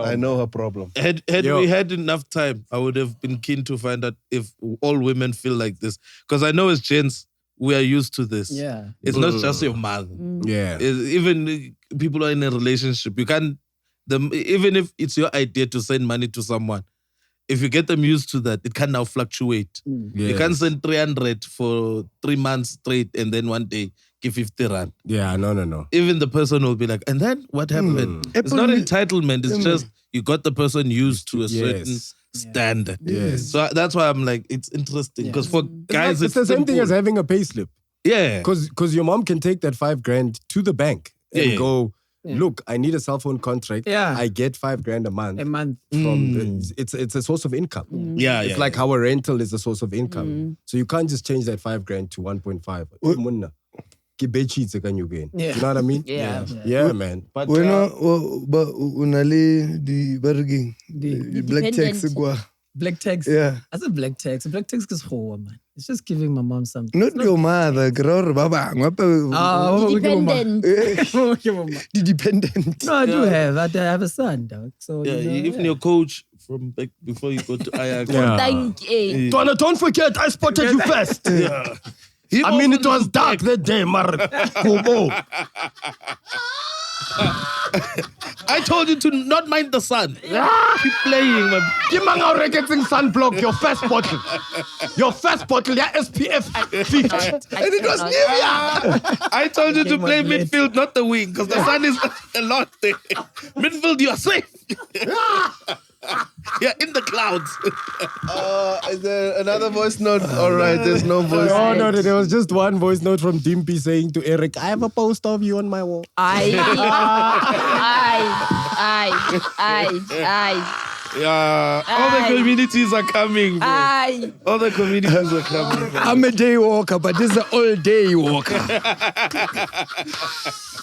S8: I know her problem.
S5: Had
S6: Yo.
S5: we had enough time, I would have been keen to find out if all women feel like this. Because I know as gents, we are used to this.
S7: Yeah.
S5: It's not just your mother.
S6: Yeah.
S5: Even people who are in a relationship, you can't, even if it's your idea to send money to someone, if you get them used to that, it can now fluctuate. You can't send 300 for 3 months straight and then one day give 50 rand.
S6: Yeah, no.
S5: Even the person will be like, and then what happened? It's not entitlement. It's just you got the person used to a certain standard.
S6: Yes.
S5: So that's why I'm like, it's interesting. Because for guys,
S6: It's the same thing as having a pay slip.
S5: Yeah.
S6: Because your mom can take that $5,000 to the bank and
S5: Yeah.
S6: go, look, I need a cell phone contract.
S7: Yeah.
S6: I get $5,000 a month.
S7: From
S6: It's a source of income.
S5: Yeah,
S6: It's like how a rental is a source of income. So you can't just change that $5,000 to 1.5. Munna. You know what I mean? Yeah, man. But
S4: But unali the barging, the black tax.
S3: Dependent.
S7: black text.
S4: Yeah.
S7: I said black text. Black text is horror, man. It's just giving my mom something.
S4: Not your mother, girl, baba.
S3: Dependent.
S4: The dependent.
S7: No, I do have. I have a son, dog. So
S5: Yeah, even your coach from back before you go to Ajax.
S3: Thank you.
S6: Donna, don't forget, I spotted you first.
S5: Yeah.
S6: I mean, it was dark that day, Mar. Kubo.
S5: I told you to not mind the sun. Keep playing, man.
S6: Kimanga getting sunblock, your first bottle. Your first bottle, yeah, SPF 50.
S8: And it was Nivea.
S5: I told you to play midfield, not the wing, because the sun is a lot there. Midfield, you are safe. Yeah, in the clouds.
S8: Is there another voice note? All right, there's no voice
S6: Oh,
S8: note.
S6: no, there was just one voice note from Dimpy saying to Eric, I have a poster of you on my wall.
S3: I.
S5: Yeah, all the communities are coming, bro. All the communities are coming, bro.
S4: I'm a day walker, but this is an all day walker.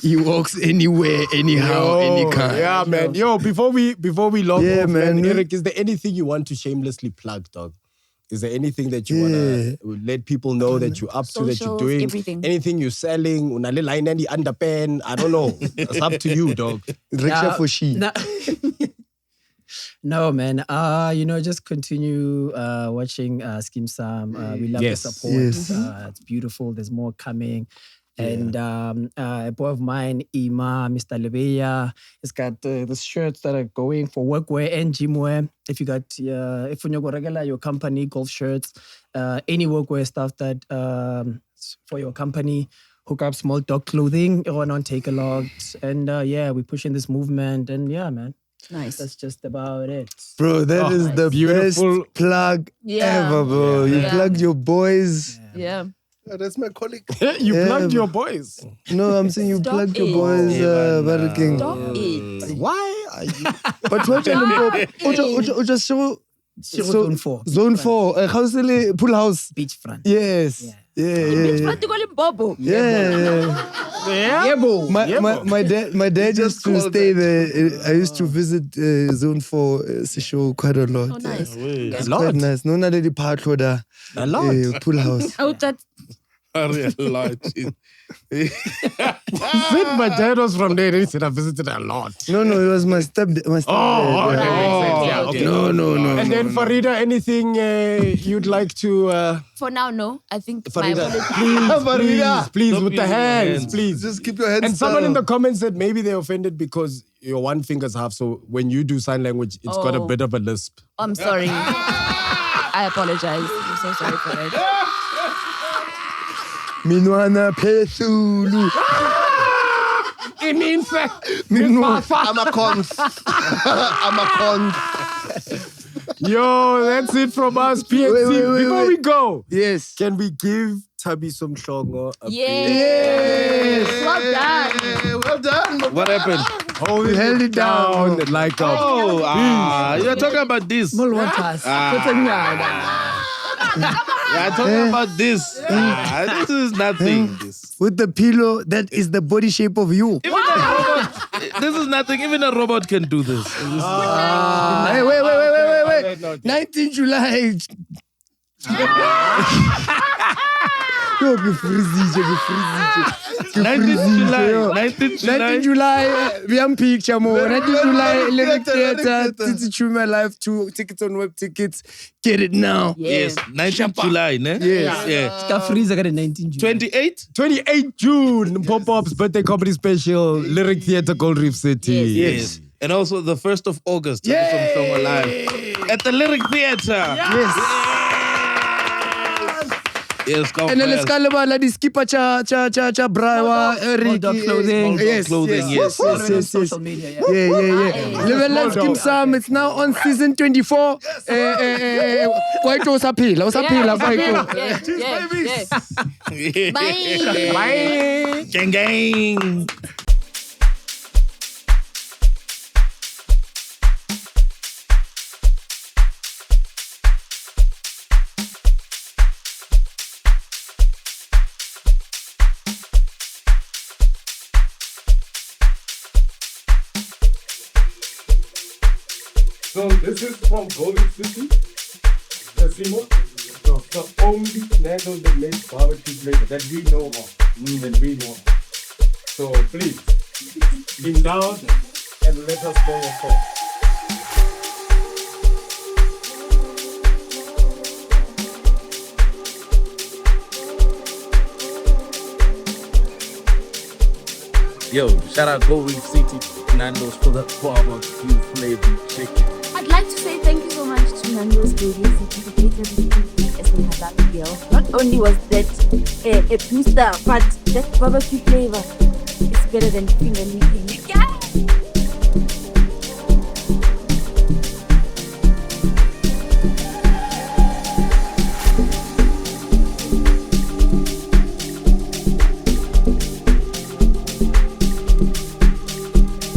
S4: He walks anywhere, anyhow, any kind.
S6: Yeah, man. Yo, before we log
S4: Yeah,
S6: off,
S4: man.
S6: Eric, is there anything you want to shamelessly plug, dog? Is there anything that you want to let people know that you're up to, that you're
S3: Socials,
S6: doing?
S3: everything.
S6: Anything you're selling? Unale line any underpen? I don't know. It's up to you, dog.
S4: Rickshaw for she.
S7: No, man. Just continue watching Skeem Sam. We love
S6: Yes.
S7: the support.
S4: Yes.
S7: It's beautiful. There's more coming. And a boy of mine, Ima, Mr. Lebeya, has got the shirts that are going for workwear and gymwear. If you got, if you go regular, your company, golf shirts, any workwear stuff that for your company, hook up small dog clothing, run on Take a Lot. And we're pushing this movement. And yeah, man.
S3: Nice.
S7: That's just about it.
S4: Bro, that is the
S6: beautiful
S4: best plug
S3: Yeah.
S4: ever, bro. You
S3: Yeah.
S4: plugged your boys.
S3: Yeah.
S8: That's my colleague.
S6: You
S4: Yeah.
S6: plugged your boys.
S4: No, I'm saying you
S3: Stop
S4: plugged your
S3: it.
S4: boys, Burger King.
S3: Stop it.
S6: Why are you?
S4: But what you just show
S7: Zone 4.
S4: Zone 4, Housele Pool House.
S7: Beachfront.
S4: Yes. Yeah.
S3: What do you call him, Bobo?
S7: Yeah, bro.
S4: My dad used to stay there. I used to visit Zone 4 Sisho quite a lot.
S3: Oh, nice.
S4: It's quite nice. No, not the part of the
S6: A lot.
S4: Pool House.
S3: Oh, that.
S5: A lot.
S6: Said my dad was from there. He said I visited a lot.
S4: No, it was my stepdad.
S6: Okay, makes sense. Yeah, okay.
S4: No.
S6: And then Farida, anything you'd like to?
S3: For now, no. I think my
S6: Farida,
S3: apologies.
S6: please,
S5: Stop
S6: with the
S5: using
S6: hands,
S5: hands.
S6: please.
S8: Just keep your hands
S6: And someone in the
S8: down.
S6: comments said maybe they're offended because your one finger's half. So when you do sign language, it's got a
S3: Oh.
S6: bit of a lisp.
S3: I'm sorry. I apologize. I'm so sorry for that.
S4: Minwana Pesulu.
S6: In fact,
S8: I'm a conf. I'm a conf.
S6: yo, that's it from us, PNC.
S4: Wait,
S6: Before we go,
S4: Yes.
S6: can we give Tabi some shongo?
S3: Yes. Well done.
S8: Well done.
S5: What happened?
S6: Hold it,
S4: held it down.
S6: like a
S5: You're talking about this.
S7: Small waters.
S5: You're talking about this. This is nothing.
S4: With the pillow that is the body shape of you.
S5: Even a robot, this is nothing. Even a robot can do this.
S4: Hey, wait. 19 July. Yo, ke freezije. 19 July, we am picture mo. 19 July, Lyric Theatre, Titi Chuma Live 2, tickets on web tickets. Get it now.
S5: Yes, 19th July, ne?
S4: Yes.
S5: Yeah.
S7: Ka freezer ka di 19 June.
S6: 28 June, Pop-Up's birthday comedy special, Lyric Theatre, Gold Reef City.
S5: Yes. And also the 1st of August, some song alive at the Lyric Theatre.
S4: Yes.
S5: Yes, go
S4: And then let's
S5: first.
S4: call about the skipper cha brawa
S7: Dog clothing.
S4: Yes.
S5: Clothing, yes.
S7: Follow it on social media.
S4: Yeah. Let's Skeem Sam. It's now on season 24. Kwaito usaphila. Kwaito.
S3: Yeah. Bye.
S5: Bye. Gang.
S6: So this is from Gold Reef City. The only national that makes barbecue flavor that we know of. So please, beam down and let us know your thoughts.
S5: Yo, shout out Gold Reef City, Nando's for the barbecue flavored chicken.
S9: I'd like to say thank you so much to Nando's Baby City for everything as we had that girl. Not only was that a booster, but that barbecue flavor is better than finger licking.